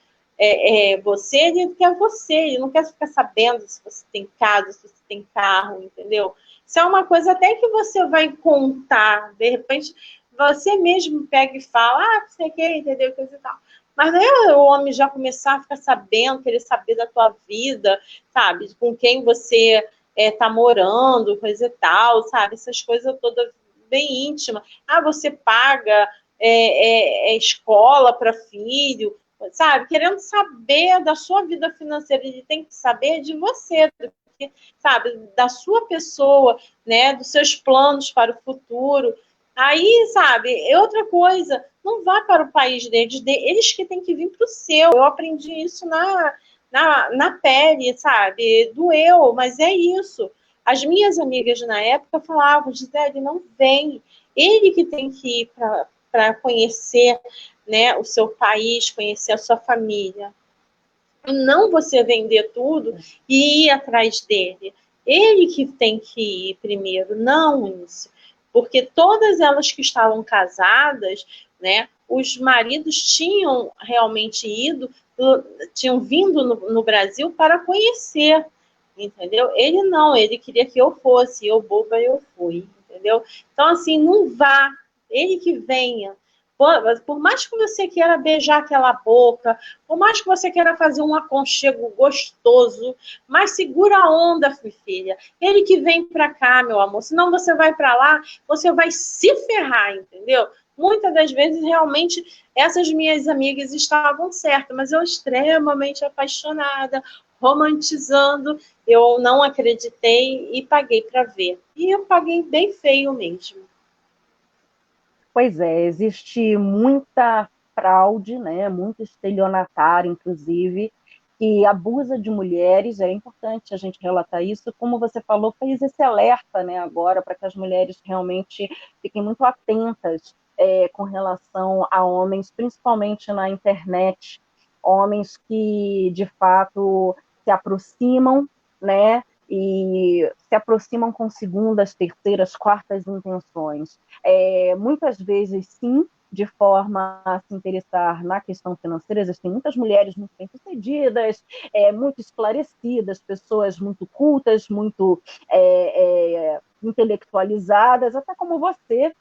você, ele quer você, ele não quer ficar sabendo se você tem casa, se você tem carro, entendeu? Isso é uma coisa até que você vai contar, de repente você mesmo pega e fala, você quer, entendeu, coisa e tal. Mas não é o homem já começar a ficar sabendo, querer saber da tua vida, sabe, com quem você tá morando, coisa e tal, sabe, essas coisas todas bem íntimas. Você paga escola para filho, sabe? Querendo saber da sua vida financeira, ele tem que saber de você, sabe? Da sua pessoa, né? Dos seus planos para o futuro. Aí, sabe? Outra coisa, não vá para o país deles, eles que têm que vir para o seu. Eu aprendi isso na pele, sabe? Doeu, mas é isso. As minhas amigas na época falavam, Gisele, não vem. Ele que tem que ir para conhecer, né, o seu país, conhecer a sua família. Não você vender tudo e ir atrás dele. Ele que tem que ir primeiro, não isso. Porque todas elas que estavam casadas, né, os maridos tinham realmente tinham vindo no Brasil para conhecer, entendeu? Ele não, ele queria que eu fosse, eu boba, eu fui, entendeu? Então, assim, não vá, ele que venha. Por mais que você queira beijar aquela boca, por mais que você queira fazer um aconchego gostoso, mas segura a onda, filha. Ele que vem para cá, meu amor. Senão você vai para lá, você vai se ferrar, entendeu? Muitas das vezes, realmente, essas minhas amigas estavam certas, mas eu extremamente apaixonada, romantizando, eu não acreditei e paguei para ver. E eu paguei bem feio mesmo. Pois é, existe muita fraude, né, muito estelionatário, inclusive, que abusa de mulheres. É importante a gente relatar isso. Como você falou, fez esse alerta, né, agora, para que as mulheres realmente fiquem muito atentas com relação a homens, principalmente na internet, homens que, de fato, se aproximam, né, e se aproximam com segundas, terceiras, quartas intenções. Muitas vezes, sim, de forma a se interessar na questão financeira. Existem muitas mulheres muito bem-sucedidas, muito esclarecidas, pessoas muito cultas, muito intelectualizadas, até como você,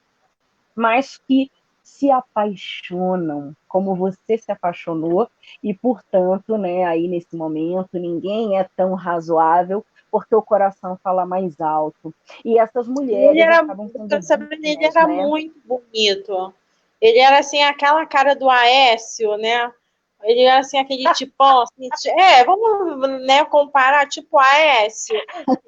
mas que se apaixonam, como você se apaixonou, e, portanto, né, aí nesse momento, ninguém é tão razoável, porque o coração fala mais alto. E essas mulheres acabam sendo ele vítimas, era né? muito bonito. Ele era assim, aquela cara do Aécio, né? Ele era assim, aquele tipão, assim, vamos, né, comparar, tipo Aécio,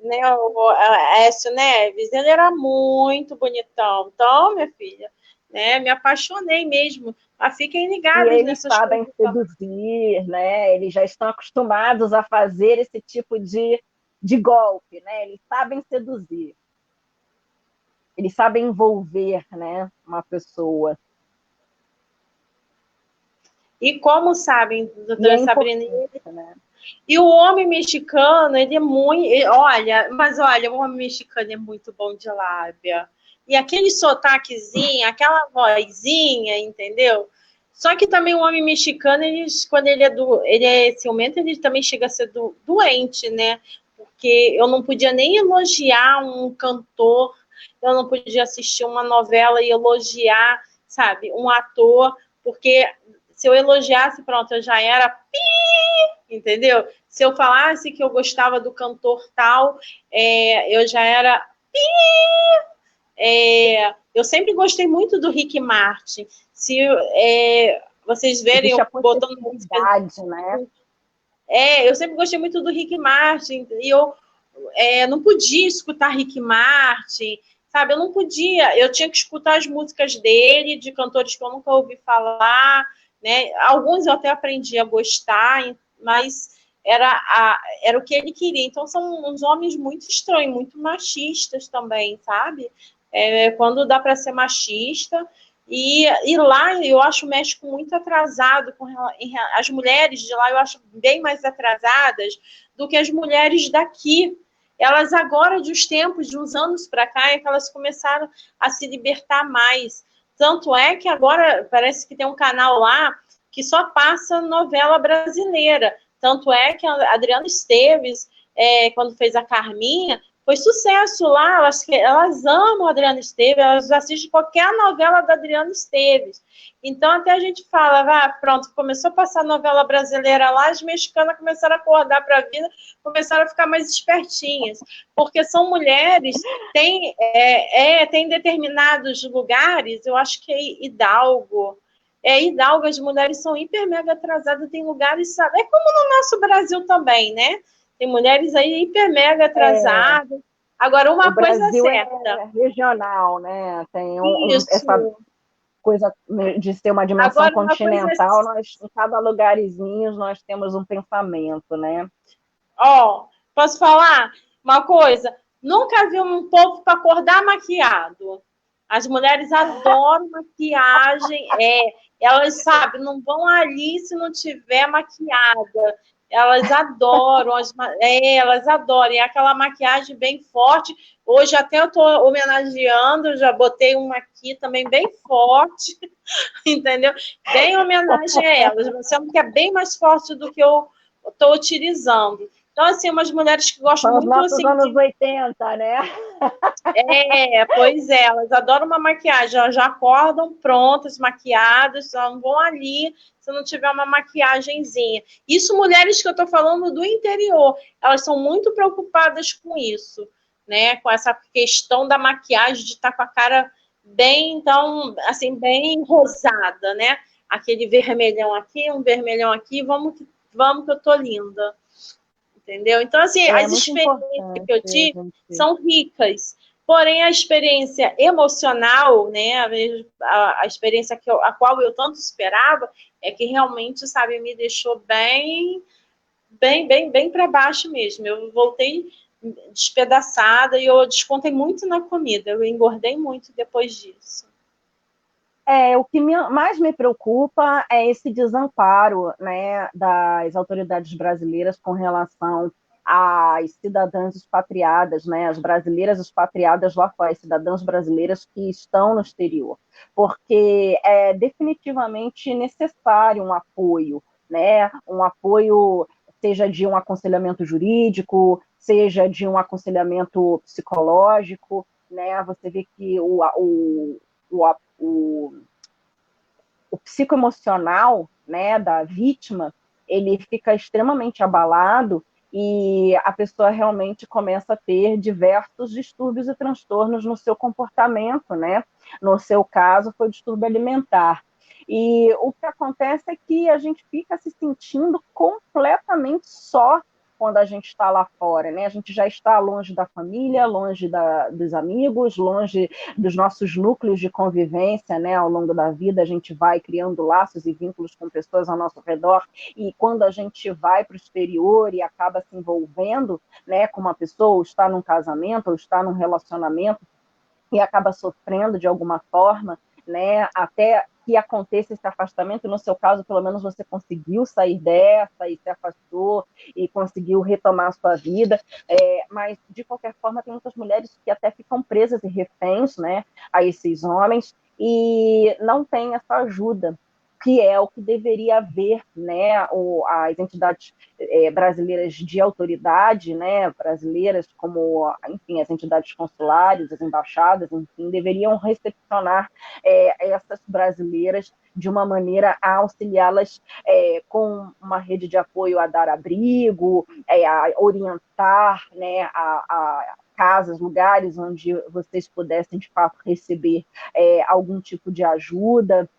né? O Aécio Neves, ele era muito bonitão. Então, minha filha, né, me apaixonei mesmo. Mas fiquem E ligados eles nessas sabem coisas também. seduzir, né? Eles já estão acostumados a fazer esse tipo de golpe, né? Eles sabem seduzir. Eles sabem envolver, né, uma pessoa. E como sabem, E é doutora Sabrina, importante, né? e o homem mexicano, ele é muito. Olha, o homem mexicano é muito bom de lábia. E aquele sotaquezinho, aquela vozinha, entendeu? Só que também o homem mexicano, quando ele é ciumento, ele também chega a ser doente, né? Porque eu não podia nem elogiar um cantor, eu não podia assistir uma novela e elogiar, sabe, um ator, porque se eu elogiasse, pronto, eu já era entendeu? Se eu falasse que eu gostava do cantor tal, eu já era eu sempre gostei muito do Rick Martin. Se vocês verem Existe eu a botando música, né? eu sempre gostei muito do Rick Martin e eu não podia escutar Rick Martin, sabe? Eu não podia, eu tinha que escutar as músicas dele, de cantores que eu nunca ouvi falar, né? Alguns eu até aprendi a gostar, mas era o que ele queria. Então são uns homens muito estranhos, muito machistas também, sabe? Quando dá para ser machista. E lá eu acho o México muito atrasado. As mulheres de lá eu acho bem mais atrasadas do que as mulheres daqui. Elas agora, de uns tempos, de uns anos para cá, é que elas começaram a se libertar mais. Tanto é que agora parece que tem um canal lá que só passa novela brasileira. Tanto é que a Adriana Esteves, quando fez a Carminha, foi sucesso lá, elas amam a Adriana Esteves, elas assistem qualquer novela da Adriana Esteves. Então, até a gente fala, pronto, começou a passar novela brasileira lá, as mexicanas começaram a acordar para a vida, começaram a ficar mais espertinhas, porque são mulheres, tem determinados lugares, eu acho que é Hidalgo, as mulheres são hiper mega atrasadas, tem lugares, sabe? É como no nosso Brasil também, né? Tem mulheres aí hiper mega atrasadas. Agora, uma coisa Brasil certa. É regional, né? Tem essa Isso. coisa de ser uma dimensão Agora, continental, nós, em cada lugarzinho, nós temos um pensamento, né? Posso falar uma coisa? Nunca vi um povo para acordar maquiado. As mulheres adoram maquiagem, elas, sabe, não vão ali se não tiver maquiada. Elas adoram, elas adoram. E aquela maquiagem bem forte. Hoje até eu estou homenageando, já botei uma aqui também bem forte, entendeu? Bem homenagem a elas, sendo que é bem mais forte do que eu estou utilizando. Então, assim, umas mulheres que gostam São os muito... nossos assim, anos 80, né? Pois é, elas adoram uma maquiagem, elas já acordam prontas, maquiadas, elas não vão ali se não tiver uma maquiagenzinha. Isso mulheres que eu estou falando do interior, elas são muito preocupadas com isso, né? Com essa questão da maquiagem, de estar com a cara bem, então, assim, bem rosada, né? Aquele vermelhão aqui, um vermelhão aqui, vamos que eu tô linda. Entendeu? Então, assim, as experiências que eu tive são ricas. Porém, a experiência emocional, né, a experiência a qual eu tanto esperava, é que realmente, sabe, me deixou bem para baixo mesmo. Eu voltei despedaçada e eu descontei muito na comida. Eu engordei muito depois disso. O que mais me preocupa é esse desamparo, né, das autoridades brasileiras com relação às cidadãs expatriadas, né, as brasileiras expatriadas lá fora, as cidadãs brasileiras que estão no exterior, porque é definitivamente necessário né, um apoio, seja de um aconselhamento jurídico, seja de um aconselhamento psicológico, né, você vê que o psicoemocional, né, da vítima, ele fica extremamente abalado e a pessoa realmente começa a ter diversos distúrbios e transtornos no seu comportamento, né? No seu caso, foi o distúrbio alimentar. E o que acontece é que a gente fica se sentindo completamente só quando a gente está lá fora, né? A gente já está longe da família, longe dos amigos, longe dos nossos núcleos de convivência, né? Ao longo da vida, a gente vai criando laços e vínculos com pessoas ao nosso redor, e quando a gente vai para o exterior e acaba se envolvendo, né, com uma pessoa, ou está num casamento, ou está num relacionamento, e acaba sofrendo de alguma forma, né, até que aconteça esse afastamento. No seu caso, pelo menos você conseguiu sair dessa e se afastou e conseguiu retomar a sua vida, mas de qualquer forma tem muitas mulheres que até ficam presas e reféns, né, a esses homens e não tem essa ajuda. que é o que deveria haver, né, as entidades brasileiras de autoridade, né, brasileiras como, enfim, as entidades consulares, as embaixadas, enfim, deveriam recepcionar essas brasileiras de uma maneira a auxiliá-las com uma rede de apoio a dar abrigo, a orientar, né, a casas, lugares onde vocês pudessem, de fato, receber algum tipo de ajuda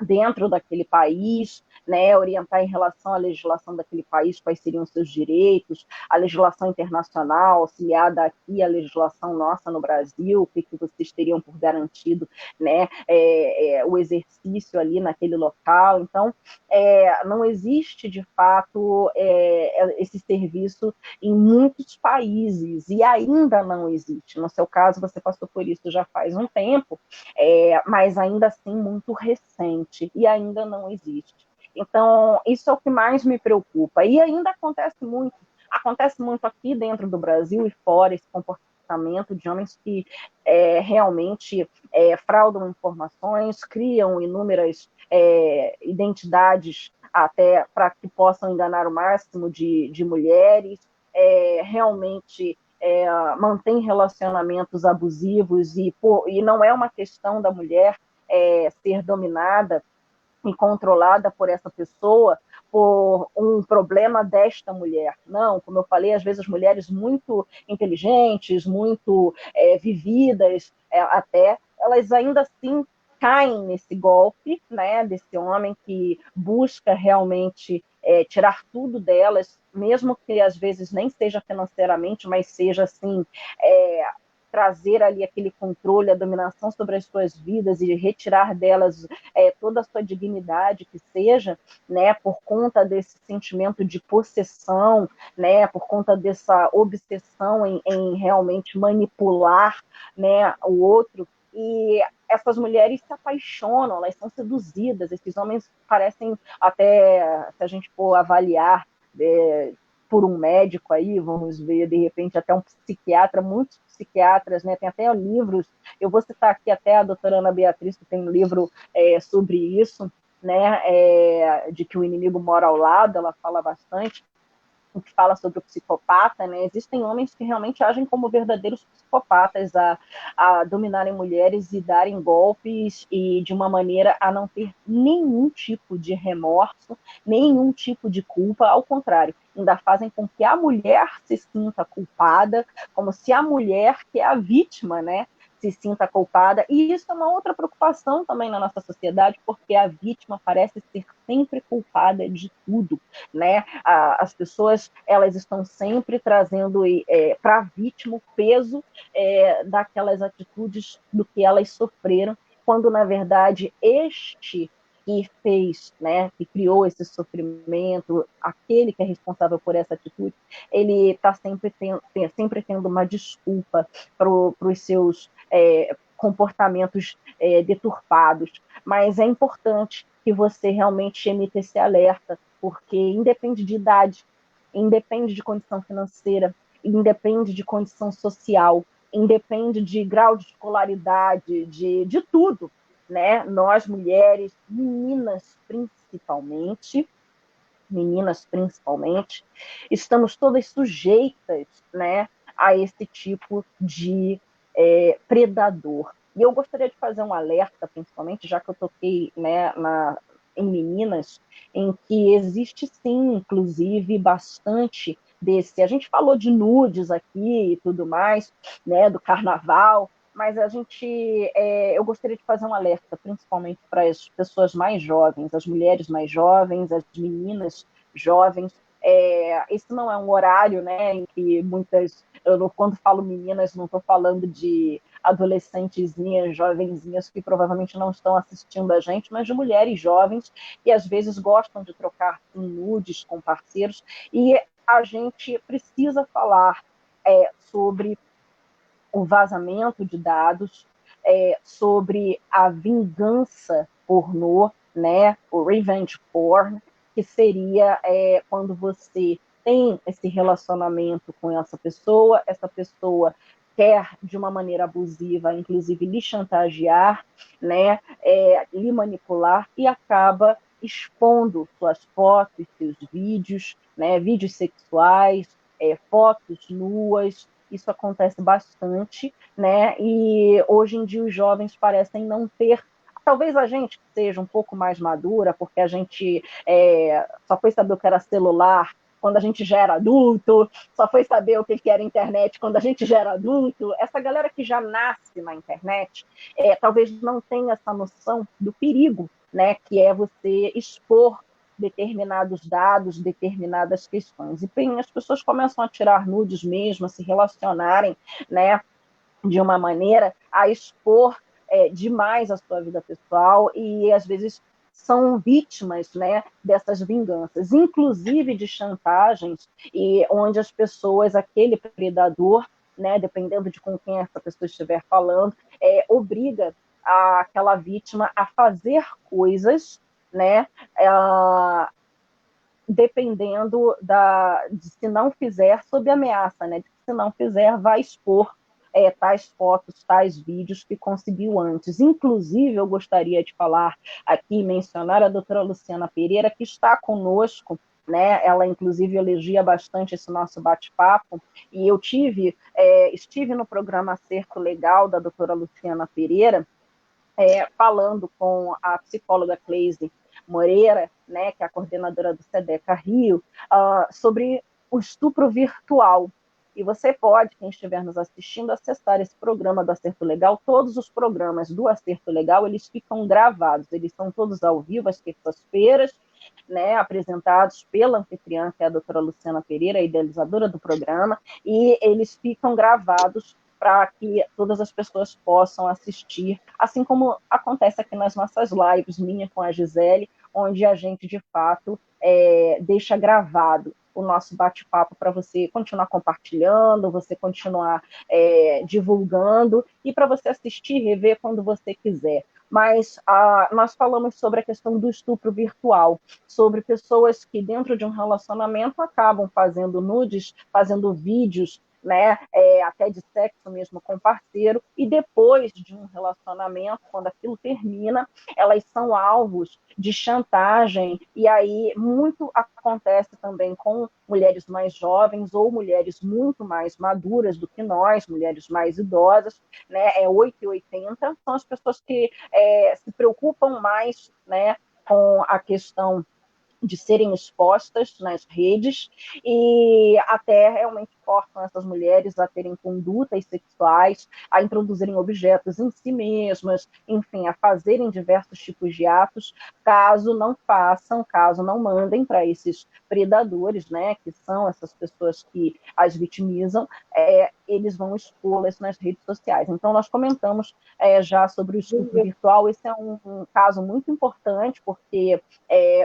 dentro daquele país, né, orientar em relação à legislação daquele país, quais seriam os seus direitos, a legislação internacional, auxiliada aqui, a legislação nossa no Brasil, o que vocês teriam por garantido, né, o exercício ali naquele local. Então, não existe, de fato, esse serviço em muitos países, e ainda não existe. No seu caso, você passou por isso já faz um tempo, mas ainda assim muito recente, e ainda não existe. Então, isso é o que mais me preocupa. E ainda acontece muito aqui dentro do Brasil e fora, esse comportamento de homens que realmente fraudam informações, criam inúmeras identidades até para que possam enganar o máximo de mulheres, realmente mantém relacionamentos abusivos e não é uma questão da mulher ser dominada e controlada por essa pessoa por um problema desta mulher. Não, como eu falei, às vezes mulheres muito inteligentes, muito vividas, até, elas ainda assim caem nesse golpe, né, desse homem que busca realmente tirar tudo delas, mesmo que às vezes nem seja financeiramente, mas seja assim, trazer ali aquele controle, a dominação sobre as suas vidas e retirar delas toda a sua dignidade que seja, né, por conta desse sentimento de possessão, né, por conta dessa obsessão em realmente manipular, né, o outro. E essas mulheres se apaixonam, elas são seduzidas, esses homens parecem até, se a gente for avaliar por um médico aí, vamos ver, de repente, até um psiquiatra, muitos psiquiatras, né, tem até livros, eu vou citar aqui até a doutora Ana Beatriz, que tem um livro sobre isso, né, de que o inimigo mora ao lado, ela fala bastante, o que fala sobre o psicopata, né? Existem homens que realmente agem como verdadeiros psicopatas a dominarem mulheres e darem golpes e de uma maneira a não ter nenhum tipo de remorso, nenhum tipo de culpa, ao contrário, ainda fazem com que a mulher se sinta culpada, como se a mulher, que é a vítima, né, se sinta culpada, e isso é uma outra preocupação também na nossa sociedade, porque a vítima parece ser sempre culpada de tudo, né? As pessoas, elas estão sempre trazendo para a vítima o peso daquelas atitudes do que elas sofreram, quando na verdade este que fez, né, que criou esse sofrimento, aquele que é responsável por essa atitude, ele está sempre tendo uma desculpa para os seus comportamentos deturpados. Mas é importante que você realmente emita esse alerta, porque independe de idade, independe de condição financeira, independe de condição social, independe de grau de escolaridade, de tudo, né? Nós, mulheres, meninas principalmente, estamos todas sujeitas, né, a esse tipo de predador. E eu gostaria de fazer um alerta, principalmente, já que eu toquei, né, em meninas, em que existe sim, inclusive, bastante desse. A gente falou de nudes aqui e tudo mais, né, do carnaval, mas eu gostaria de fazer um alerta, principalmente para as pessoas mais jovens, as mulheres mais jovens, as meninas jovens. Esse não é um horário, né, em que quando falo meninas, não estou falando de adolescentezinhas, jovenzinhas que provavelmente não estão assistindo a gente, mas de mulheres jovens que às vezes gostam de trocar nudes com parceiros, e a gente precisa falar sobre o vazamento de dados, sobre a vingança pornô, né, o revenge porn, que seria quando você tem esse relacionamento com essa pessoa quer, de uma maneira abusiva, inclusive lhe chantagear, né, lhe manipular, e acaba expondo suas fotos, seus vídeos, né, vídeos sexuais, fotos nuas. Isso acontece bastante, né? E hoje em dia os jovens parecem não ter. Talvez a gente que seja um pouco mais madura, porque a gente só foi saber o que era celular quando a gente já era adulto, só foi saber o que era internet quando a gente já era adulto. Essa galera que já nasce na internet, talvez não tenha essa noção do perigo, né, que é você expor determinados dados, determinadas questões. E bem, as pessoas começam a tirar nudes mesmo, a se relacionarem, né, de uma maneira a expor demais a sua vida pessoal e, às vezes, são vítimas, né, dessas vinganças, inclusive de chantagens, e onde as pessoas, aquele predador, né, dependendo de com quem essa pessoa estiver falando, obriga aquela vítima a fazer coisas, né, dependendo de se não fizer, sob ameaça, né, de que se não fizer, vai expor tais fotos, tais vídeos que conseguiu antes. Inclusive, eu gostaria de falar aqui, mencionar a doutora Luciana Pereira, que está conosco, né? Ela, inclusive, elogia bastante esse nosso bate-papo, e eu estive no programa Acerto Legal, da doutora Luciana Pereira, falando com a psicóloga Cleise Moreira, né, que é a coordenadora do SEDECA Rio, sobre o estupro virtual. E você pode, quem estiver nos assistindo, acessar esse programa do Acerto Legal. Todos os programas do Acerto Legal, eles ficam gravados, eles são todos ao vivo, às terças-feiras, né, apresentados pela anfitriã, que é a doutora Luciana Pereira, a idealizadora do programa, e eles ficam gravados para que todas as pessoas possam assistir, assim como acontece aqui nas nossas lives, minha com a Gisele, onde a gente, de fato, deixa gravado o nosso bate-papo para você continuar compartilhando, você continuar divulgando e para você assistir e rever quando você quiser. Mas nós falamos sobre a questão do estupro virtual, sobre pessoas que dentro de um relacionamento acabam fazendo nudes, fazendo vídeos, né, até de sexo mesmo com parceiro, e depois de um relacionamento, quando aquilo termina, elas são alvos de chantagem, e aí muito acontece também com mulheres mais jovens ou mulheres muito mais maduras do que nós, mulheres mais idosas, né, 8 e 80, são as pessoas que se preocupam mais, né, com a questão de serem expostas nas redes e até realmente forçam essas mulheres a terem condutas sexuais, a introduzirem objetos em si mesmas, enfim, a fazerem diversos tipos de atos, caso não façam, caso não mandem para esses predadores, né, que são essas pessoas que as vitimizam, eles vão expô-las nas redes sociais. Então, nós comentamos já sobre o estupro virtual. Esse é um caso muito importante, porque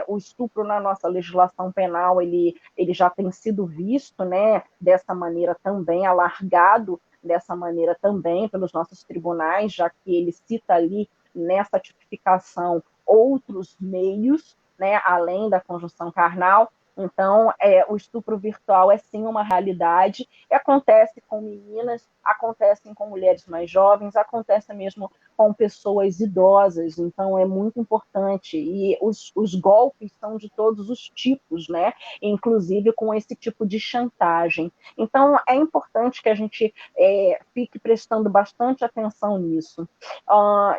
o estupro na nossa legislação penal, ele já tem sido visto, né, dessa maneira também, alargado dessa maneira também pelos nossos tribunais, já que ele cita ali nessa tipificação outros meios, né, além da conjunção carnal. Então, o estupro virtual é sim uma realidade, acontece com meninas, acontece com mulheres mais jovens, acontece mesmo com pessoas idosas, então é muito importante, e os golpes são de todos os tipos, né, inclusive com esse tipo de chantagem. Então, é importante que a gente fique prestando bastante atenção nisso.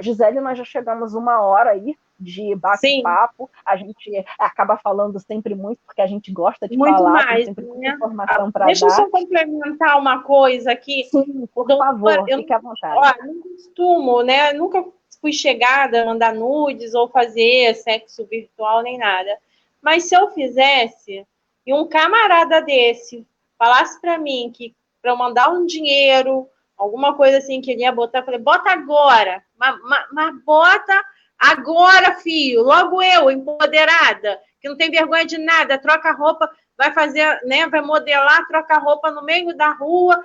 Gisele, nós já chegamos 1 hora aí de bate-papo, a gente acaba falando sempre muito, porque a gente gosta de muito falar, mais, tem sempre muita informação para dar. Deixa eu só complementar uma coisa aqui. Sim, por favor, fique à vontade. Eu não costumo, né, nunca fui chegada a mandar nudes ou fazer sexo virtual nem nada, mas se eu fizesse, e um camarada desse falasse para mim que para eu mandar um dinheiro, alguma coisa assim que ele ia botar, eu falei, bota agora, mas bota agora, filho, logo eu, empoderada, que não tem vergonha de nada, troca roupa, vai fazer, né, vai modelar, troca roupa no meio da rua,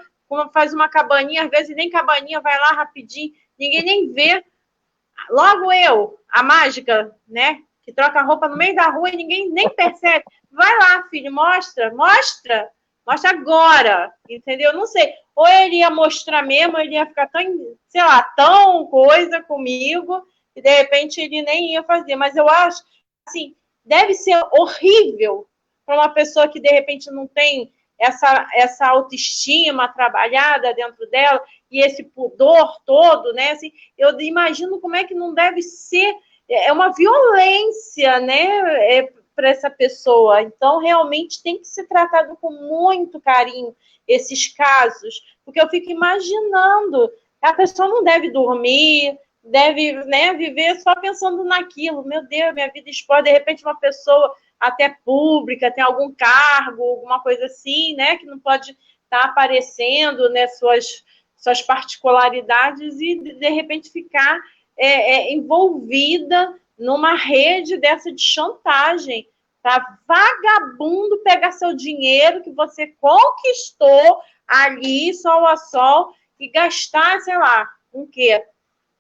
faz uma cabaninha, às vezes nem cabaninha, vai lá rapidinho, ninguém nem vê, logo eu, a mágica, né, que troca roupa no meio da rua e ninguém nem percebe, vai lá, filho, mostra agora, entendeu? Não sei, ou ele ia mostrar mesmo, ou ele ia ficar tão, sei lá, tão coisa comigo, e de repente ele nem ia fazer, mas eu acho, assim, deve ser horrível para uma pessoa que, de repente, não tem essa autoestima trabalhada dentro dela e esse pudor todo, né? Assim, eu imagino como é que não deve ser, uma violência, né? Para essa pessoa. Então, realmente tem que ser tratado com muito carinho esses casos, porque eu fico imaginando, a pessoa não deve dormir, deve, né, viver só pensando naquilo. Meu Deus, minha vida expõe, de repente uma pessoa até pública, tem algum cargo, alguma coisa assim, né, que não pode estar aparecendo, né, suas particularidades e de repente ficar envolvida numa rede dessa de chantagem para vagabundo pegar seu dinheiro que você conquistou ali, sol a sol, e gastar, sei lá, com o quê?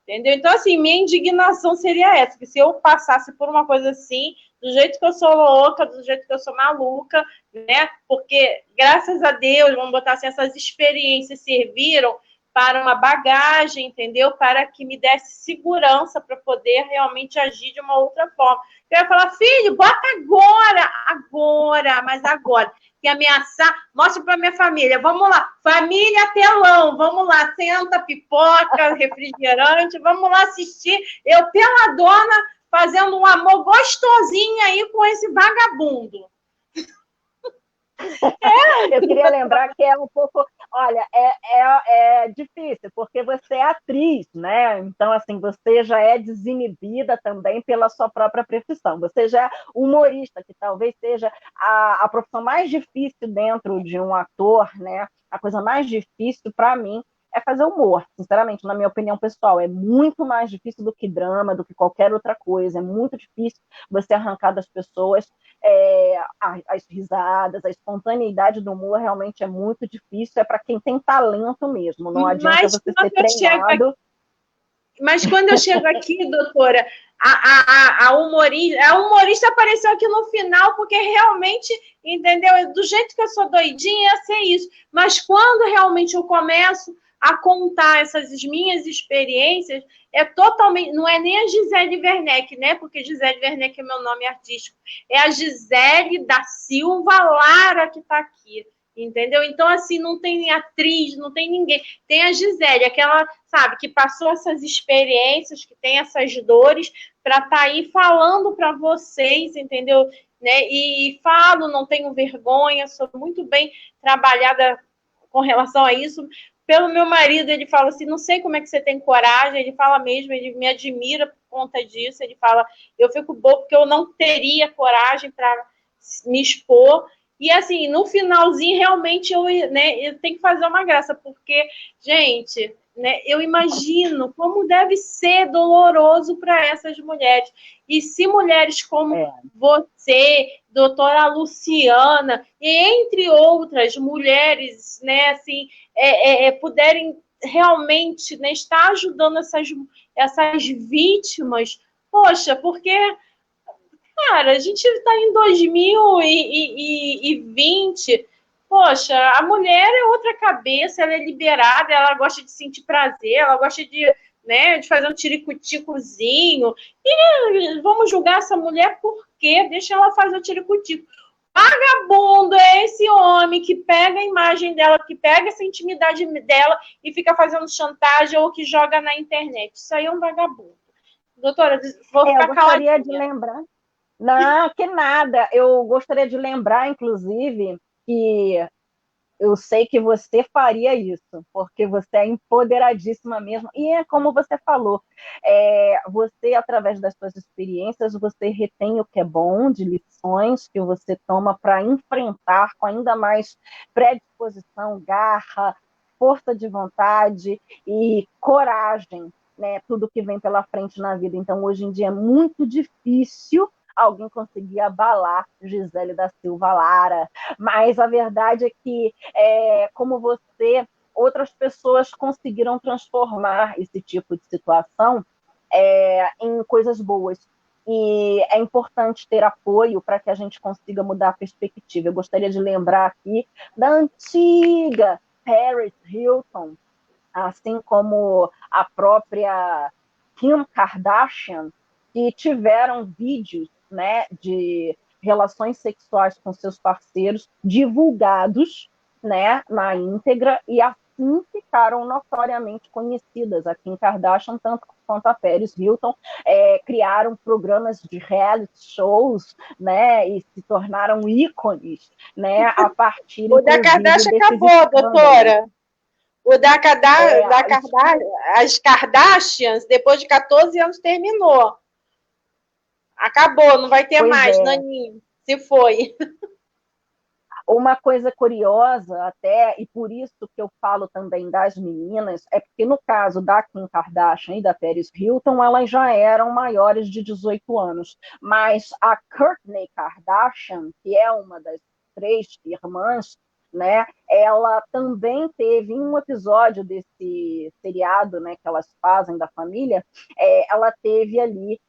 Entendeu? Então, assim, minha indignação seria essa, que se eu passasse por uma coisa assim, do jeito que eu sou louca, do jeito que eu sou maluca, né? Porque, graças a Deus, vamos botar assim, essas experiências serviram para uma bagagem, entendeu? Para que me desse segurança para poder realmente agir de uma outra forma. Eu ia falar, filho, bota agora, mas agora. Que ameaçar, mostra para minha família, vamos lá, família telão, vamos lá, senta, pipoca, refrigerante, vamos lá assistir, eu pela dona fazendo um amor gostosinho aí com esse vagabundo. Eu queria lembrar que é um pouco, olha, é difícil, porque você é atriz, né? Então, assim, você já é desinibida também pela sua própria profissão. Você já é humorista, que talvez seja a profissão mais difícil dentro de um ator, né? A coisa mais difícil para mim é fazer humor, sinceramente, na minha opinião pessoal. É muito mais difícil do que drama, do que qualquer outra coisa. É muito difícil você arrancar das pessoas as risadas, a espontaneidade do humor realmente é muito difícil, é para quem tem talento mesmo, não adianta você ser treinado. Mas quando eu chego aqui, doutora, a humorista apareceu aqui no final, porque realmente, entendeu? Do jeito que eu sou doidinha, ia ser isso. Mas quando realmente eu começo a contar essas minhas experiências, é totalmente. Não é nem a Gisele Werneck, né? Porque Gisele Werneck é meu nome artístico. É a Gisele da Silva Lara que está aqui. Entendeu? Então, assim, não tem atriz, não tem ninguém. Tem a Gisele, aquela, sabe, que passou essas experiências, que tem essas dores, para estar aí falando para vocês, entendeu? Né? E falo, não tenho vergonha, sou muito bem trabalhada com relação a isso. Pelo meu marido, ele fala assim, não sei como é que você tem coragem, ele fala mesmo, ele me admira por conta disso, ele fala, eu fico bobo porque eu não teria coragem para me expor. E assim, no finalzinho, realmente eu tenho que fazer uma graça, porque, gente, né, eu imagino como deve ser doloroso para essas mulheres. E se mulheres como você, doutora Luciana, e entre outras mulheres, né, assim, puderem realmente, né, estar ajudando essas vítimas, poxa, porque cara, a gente está em 2020. Poxa, a mulher é outra cabeça, ela é liberada, ela gosta de sentir prazer, ela gosta de, né, de fazer um tiricuticozinho. E vamos julgar essa mulher por quê? Deixa ela fazer o tiricutico. Vagabundo é esse homem que pega a imagem dela, que pega essa intimidade dela e fica fazendo chantagem ou que joga na internet. Isso aí é um vagabundo. Doutora, vou ficar eu gostaria de lembrar. Não, que nada. Eu gostaria de lembrar, inclusive, que eu sei que você faria isso, porque você é empoderadíssima mesmo. E é como você falou, você, através das suas experiências, você retém o que é bom, de lições que você toma para enfrentar com ainda mais predisposição, garra, força de vontade e coragem, né, tudo que vem pela frente na vida. Então, hoje em dia é muito difícil alguém conseguir abalar Gisele da Silva Lara, mas a verdade é que, como você, outras pessoas conseguiram transformar esse tipo de situação em coisas boas. E é importante ter apoio para que a gente consiga mudar a perspectiva. Eu gostaria de lembrar aqui da antiga Paris Hilton, assim como a própria Kim Kardashian, que tiveram vídeos né, de relações sexuais com seus parceiros divulgados, né, na íntegra, e assim ficaram notoriamente conhecidas. A Kim Kardashian, tanto quanto a Paris Hilton, criaram programas de reality shows, né, e se tornaram ícones, né, a partir, O da inclusive, Kardashian desses acabou, escândalos. doutora. O as Kardashians, depois de 14 anos, terminou. Acabou, não vai ter Pois mais, é. Naninho. Se foi. Uma coisa curiosa até, e por isso que eu falo também das meninas, é porque no caso da Kim Kardashian e da Paris Hilton, elas já eram maiores de 18 anos. Mas a Kourtney Kardashian, que é uma das 3 irmãs, né, ela também teve, em um episódio desse seriado, né, que elas fazem da família, ela teve ali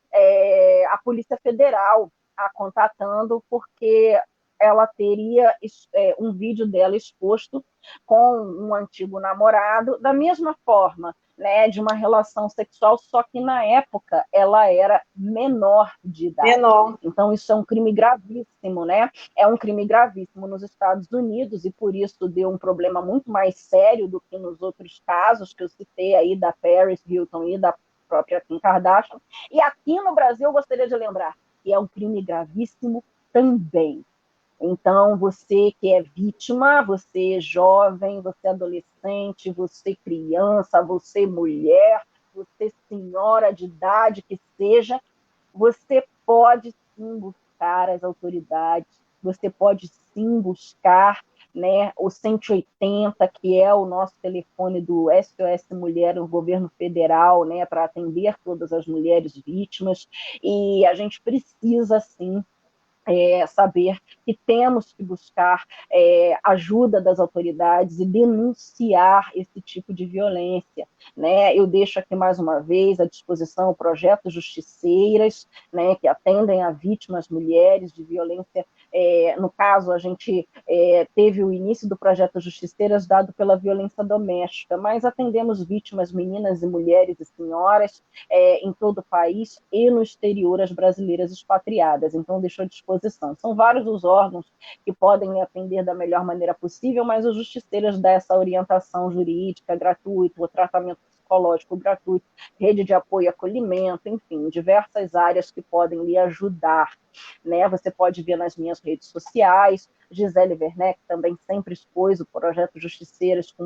a Polícia Federal a contatando, porque ela teria um vídeo dela exposto com um antigo namorado, da mesma forma, né, de uma relação sexual, só que na época ela era menor de idade. Menor. Então isso é um crime gravíssimo, né? É um crime gravíssimo nos Estados Unidos, e por isso deu um problema muito mais sério do que nos outros casos que eu citei aí da Paris Hilton e da própria Kim Kardashian. E aqui no Brasil eu gostaria de lembrar que é um crime gravíssimo também. Então, você que é vítima, você jovem, você adolescente, você criança, você mulher, você senhora de idade que seja, você pode sim buscar as autoridades, você pode sim buscar, né, o 180, que é o nosso telefone do SOS Mulher no governo federal, né, para atender todas as mulheres vítimas, e a gente precisa sim saber que temos que buscar ajuda das autoridades e denunciar esse tipo de violência, né? Eu deixo aqui mais uma vez à disposição o projeto Justiceiras, né, que atendem a vítimas mulheres de violência. No caso, a gente teve o início do projeto Justiceiras dado pela violência doméstica, mas atendemos vítimas, meninas e mulheres e senhoras em todo o país e no exterior, as brasileiras expatriadas. Então, deixo à disposição. São vários os órgãos que podem atender da melhor maneira possível, mas os justiceiros dão essa orientação jurídica gratuita, o tratamento psicológico gratuito, rede de apoio e acolhimento, enfim, diversas áreas que podem lhe ajudar, né? Você pode ver nas minhas redes sociais, Gisele Werneck também sempre expôs o projeto Justiceiras com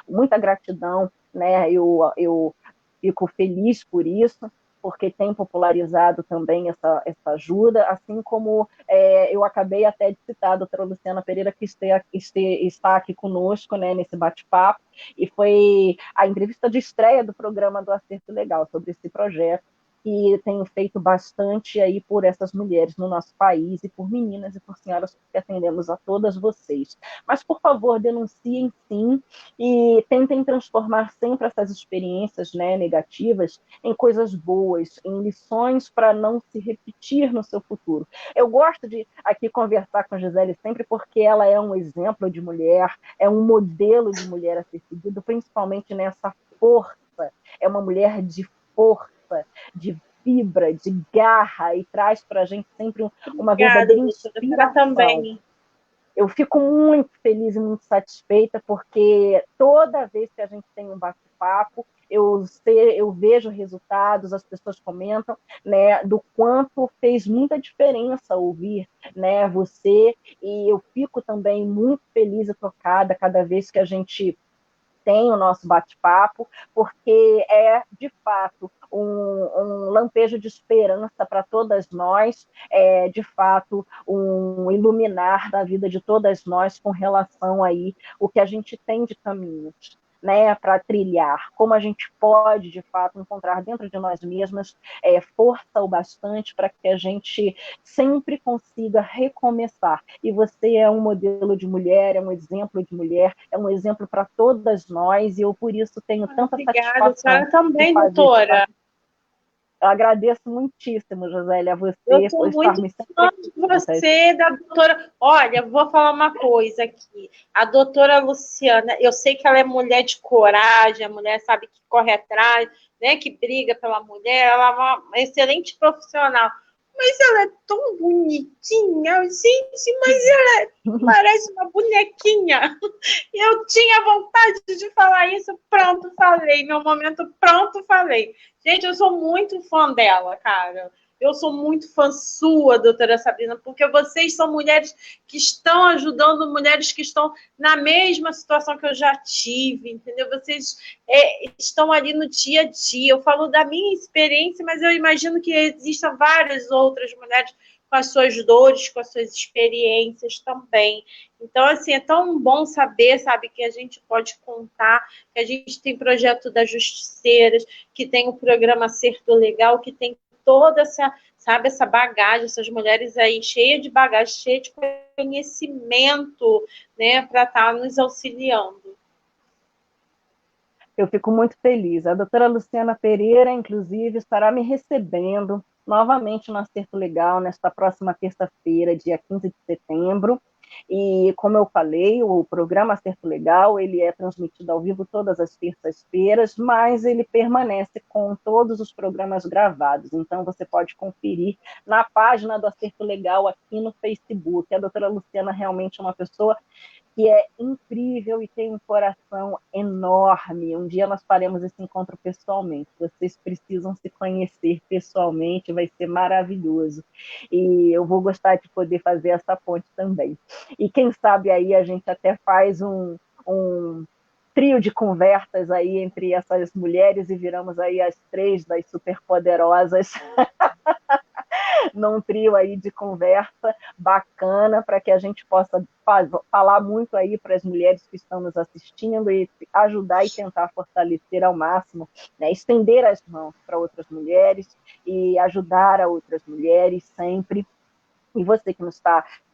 muita gratidão, né? Eu fico feliz por isso, porque tem popularizado também essa ajuda, assim como eu acabei até de citar a doutora Luciana Pereira, que está aqui conosco, né, nesse bate-papo, e foi a entrevista de estreia do programa do Acerto Legal sobre esse projeto, que tenho feito bastante aí por essas mulheres no nosso país, e por meninas e por senhoras, que atendemos a todas vocês. Mas, por favor, denunciem sim, e tentem transformar sempre essas experiências, né, negativas em coisas boas, em lições para não se repetir no seu futuro. Eu gosto de aqui conversar com a Gisele sempre porque ela é um exemplo de mulher, é um modelo de mulher a ser seguido, principalmente nessa força. É uma mulher de força, de fibra, de garra, e traz para a gente sempre uma verdadeira inspiração. Também. Eu fico muito feliz e muito satisfeita, porque toda vez que a gente tem um bate-papo, eu vejo resultados, as pessoas comentam, né, do quanto fez muita diferença ouvir, né, você, e eu fico também muito feliz e tocada cada vez que a gente tem o nosso bate-papo, porque é, de fato, um lampejo de esperança para todas nós, de fato, um iluminar da vida de todas nós com relação aí o que a gente tem de caminhos, né, para trilhar, como a gente pode, de fato, encontrar dentro de nós mesmas força o bastante para que a gente sempre consiga recomeçar. E você é um modelo de mulher, é um exemplo de mulher, é um exemplo para todas nós, e eu, por isso, tenho tanta satisfação. A senhora também, doutora. Eu agradeço muitíssimo, Josélia, a você eu por estar me fã de você, da doutora. Olha, vou falar uma coisa aqui. A doutora Luciana, eu sei que ela é mulher de coragem, a mulher sabe que corre atrás, né, que briga pela mulher, ela é uma excelente profissional. mas ela é tão bonitinha, gente, mas ela parece uma bonequinha. E eu tinha vontade de falar isso, pronto, falei. Meu momento, pronto, falei. Gente, eu sou muito fã dela, cara. Eu sou muito fã sua, doutora Sabrina, porque vocês são mulheres que estão ajudando mulheres que estão na mesma situação que eu já tive, entendeu? Vocês estão ali no dia a dia. Eu falo da minha experiência, mas eu imagino que existam várias outras mulheres com as suas dores, com as suas experiências também. Então, assim, é tão bom saber, sabe, que a gente pode contar, que a gente tem projeto das justiceiras, que tem o programa Acerto Legal, que tem toda essa, sabe, essa bagagem, essas mulheres aí cheias de bagagem, cheias de conhecimento, né, para estar nos auxiliando. Eu fico muito feliz. A doutora Luciana Pereira, inclusive, estará me recebendo novamente no Acerto Legal nesta próxima terça-feira, dia 15 de setembro. E, como eu falei, o programa Acerto Legal, ele é transmitido ao vivo todas as terças-feiras, mas ele permanece com todos os programas gravados. Então, você pode conferir na página do Acerto Legal aqui no Facebook. A doutora Luciana realmente é uma pessoa que é incrível e tem um coração enorme. Um dia nós faremos esse encontro pessoalmente. Vocês precisam se conhecer pessoalmente, vai ser maravilhoso. E eu vou gostar de poder fazer essa ponte também. E quem sabe aí a gente até faz um trio de conversas aí entre essas mulheres e viramos aí as três das superpoderosas num trio aí de conversa bacana para que a gente possa falar muito aí para as mulheres que estão nos assistindo e ajudar e tentar fortalecer ao máximo, né, estender as mãos para outras mulheres e ajudar a outras mulheres sempre. E você que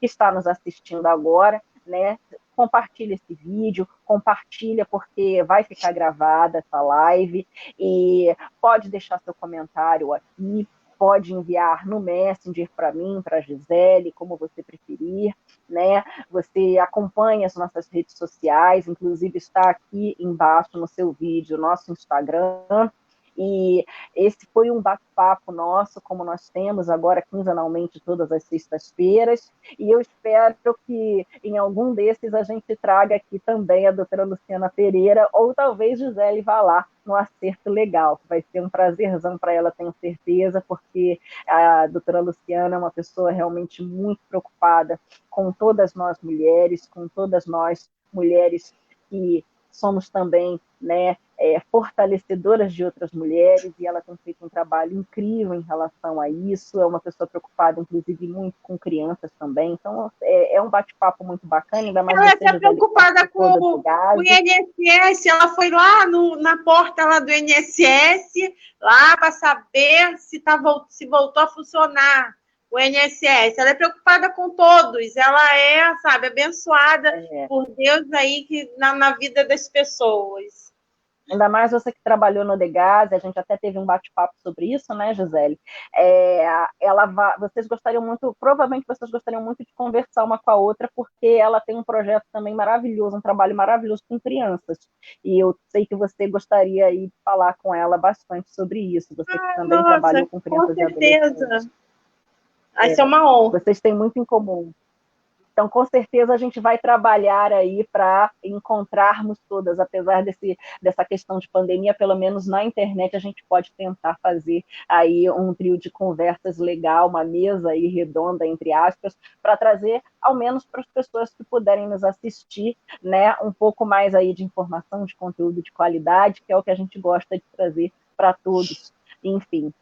está nos assistindo agora, né, compartilha esse vídeo, compartilha porque vai ficar gravada essa live e pode deixar seu comentário aqui, pode enviar no Messenger para mim, para a Gisele, como você preferir, né? Você acompanha as nossas redes sociais, inclusive está aqui embaixo no seu vídeo, nosso Instagram. E esse foi um bate-papo nosso, como nós temos agora quinzenalmente todas as sextas-feiras, e eu espero que em algum desses a gente traga aqui também a doutora Luciana Pereira, ou talvez Gisele vá lá no Acerto Legal, que vai ser um prazerzão para ela, tenho certeza, porque a doutora Luciana é uma pessoa realmente muito preocupada com todas nós mulheres, com todas nós mulheres que somos também, né, fortalecedoras de outras mulheres, e ela tem feito um trabalho incrível em relação a isso, é uma pessoa preocupada, inclusive, muito com crianças também, então é um bate-papo muito bacana, ainda mais Ela você, está preocupada com o Gase. INSS, ela foi lá na porta lá do INSS, lá para saber se voltou a funcionar o INSS. Ela é preocupada com todos, ela é, sabe, abençoada por Deus aí na vida das pessoas. Ainda mais você que trabalhou no Degase, a gente até teve um bate-papo sobre isso, né, Gisele? Vocês gostariam muito, provavelmente vocês gostariam muito de conversar uma com a outra, porque ela tem um projeto também maravilhoso, um trabalho maravilhoso com crianças. E eu sei que você gostaria aí de falar com ela bastante sobre isso. Você que também trabalhou com crianças e adolescentes. Com certeza. Vai ser uma honra. Vocês têm muito em comum. Então, com certeza, a gente vai trabalhar aí para encontrarmos todas, apesar dessa questão de pandemia, pelo menos na internet a gente pode tentar fazer aí um trio de conversas legal, uma mesa aí redonda, entre aspas, para trazer, ao menos para as pessoas que puderem nos assistir, né, um pouco mais aí de informação, de conteúdo de qualidade, que é o que a gente gosta de trazer para todos. Enfim,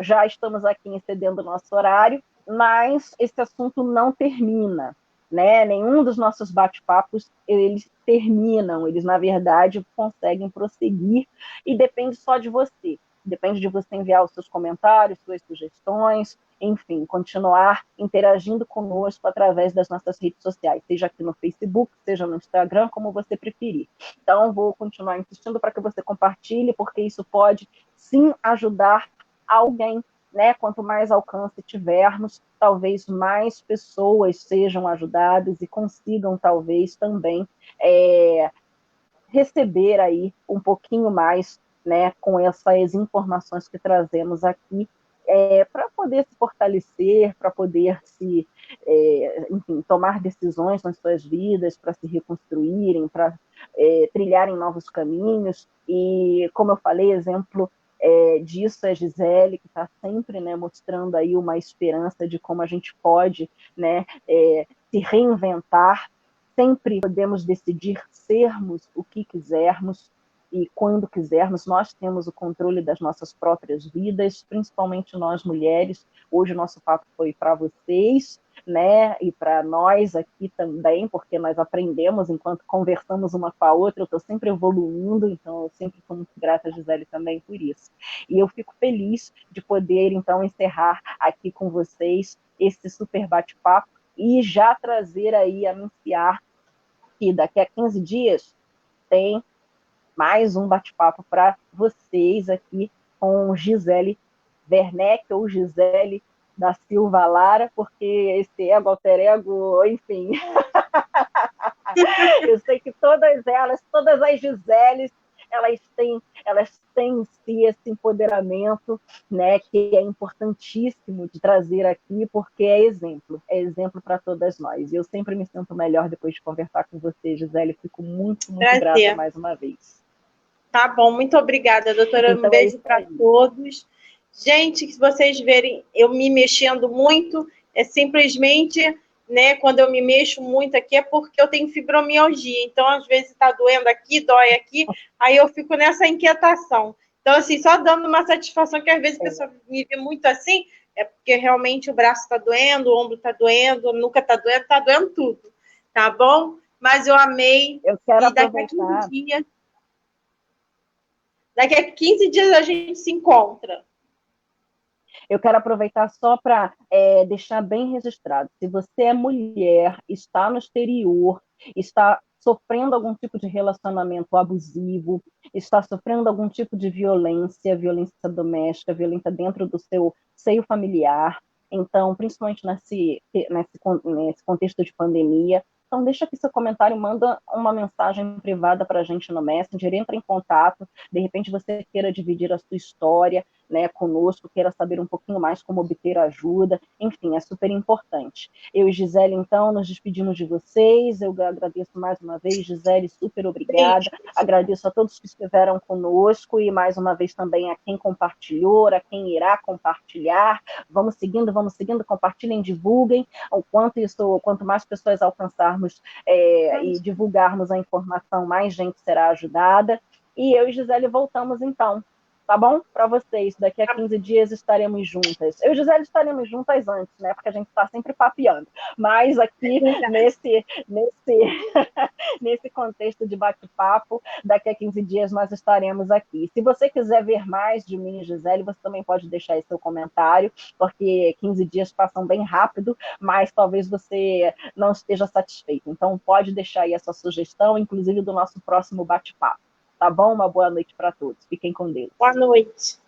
já estamos aqui excedendo o nosso horário, mas esse assunto não termina, né? Nenhum dos nossos bate-papos, eles terminam, eles, na verdade, conseguem prosseguir, e depende só de você. Depende de você enviar os seus comentários, suas sugestões, enfim, continuar interagindo conosco através das nossas redes sociais, seja aqui no Facebook, seja no Instagram, como você preferir. Então, vou continuar insistindo para que você compartilhe, porque isso pode, sim, ajudar alguém, né? Quanto mais alcance tivermos, talvez mais pessoas sejam ajudadas e consigam, talvez, também receber aí um pouquinho mais, né, com essas informações que trazemos aqui para poder se fortalecer, para poder se, enfim, tomar decisões nas suas vidas, para se reconstruírem, para trilharem novos caminhos. E, como eu falei, exemplo disso é Gisele, que está sempre, né, mostrando aí uma esperança de como a gente pode, né, se reinventar. Sempre podemos decidir sermos o que quisermos, e quando quisermos. Nós temos o controle das nossas próprias vidas, principalmente nós mulheres. Hoje o nosso papo foi para vocês, né, e para nós aqui também, porque nós aprendemos enquanto conversamos uma com a outra. Eu estou sempre evoluindo, então eu sempre estou muito grata a Gisele também por isso. E eu fico feliz de poder, então, encerrar aqui com vocês esse super bate-papo e já trazer aí, anunciar que daqui a 15 dias tem mais um bate-papo para vocês aqui com Gisele Werneck, ou Gisele da Silva Lara, porque esse ego, alter ego, enfim. Eu sei que todas elas, todas as Giseles, elas têm em si esse empoderamento, né, que é importantíssimo de trazer aqui, porque é exemplo para todas nós. E eu sempre me sinto melhor depois de conversar com você, Gisele. Fico muito, muito grata mais uma vez. Tá bom, muito obrigada, doutora. Então, um beijo para todos. Gente, se vocês verem eu me mexendo muito, é simplesmente, né, quando eu me mexo muito aqui, é porque eu tenho fibromialgia. Então, às vezes, está doendo aqui, dói aqui, aí eu fico nessa inquietação. Então, assim, só dando uma satisfação, que às vezes a pessoa me vê muito assim, é porque realmente o braço está doendo, o ombro está doendo, a nuca está doendo tudo. Tá bom? Mas eu amei. Eu quero e daqui a 15 dias. Daqui a 15 dias a gente se encontra. Eu quero aproveitar só para deixar bem registrado. Se você é mulher, está no exterior, está sofrendo algum tipo de relacionamento abusivo, está sofrendo algum tipo de violência, violência doméstica, violência dentro do seu seio familiar, então, principalmente nesse contexto de pandemia, então deixa aqui seu comentário, manda uma mensagem privada para a gente no Messenger, entra em contato, de repente você queira dividir a sua história, né, conosco, queira saber um pouquinho mais como obter ajuda, enfim, é super importante. Eu e Gisele, então, nos despedimos de vocês, eu agradeço mais uma vez, Gisele, super obrigada, agradeço a todos que estiveram conosco e mais uma vez também a quem compartilhou, a quem irá compartilhar. Vamos seguindo, compartilhem, divulguem, quanto mais pessoas alcançarmos e divulgarmos a informação, mais gente será ajudada. E eu e Gisele voltamos então, tá bom? Para vocês, daqui a 15 dias estaremos juntas. Eu e Gisele estaremos juntas antes, né? Porque a gente está sempre papeando. Mas aqui, nesse contexto de bate-papo, daqui a 15 dias nós estaremos aqui. Se você quiser ver mais de mim e Gisele, você também pode deixar aí seu comentário, porque 15 dias passam bem rápido, mas talvez você não esteja satisfeito. Então, pode deixar aí a sua sugestão, inclusive do nosso próximo bate-papo. Tá bom? Uma boa noite para todos. Fiquem com Deus. Boa noite.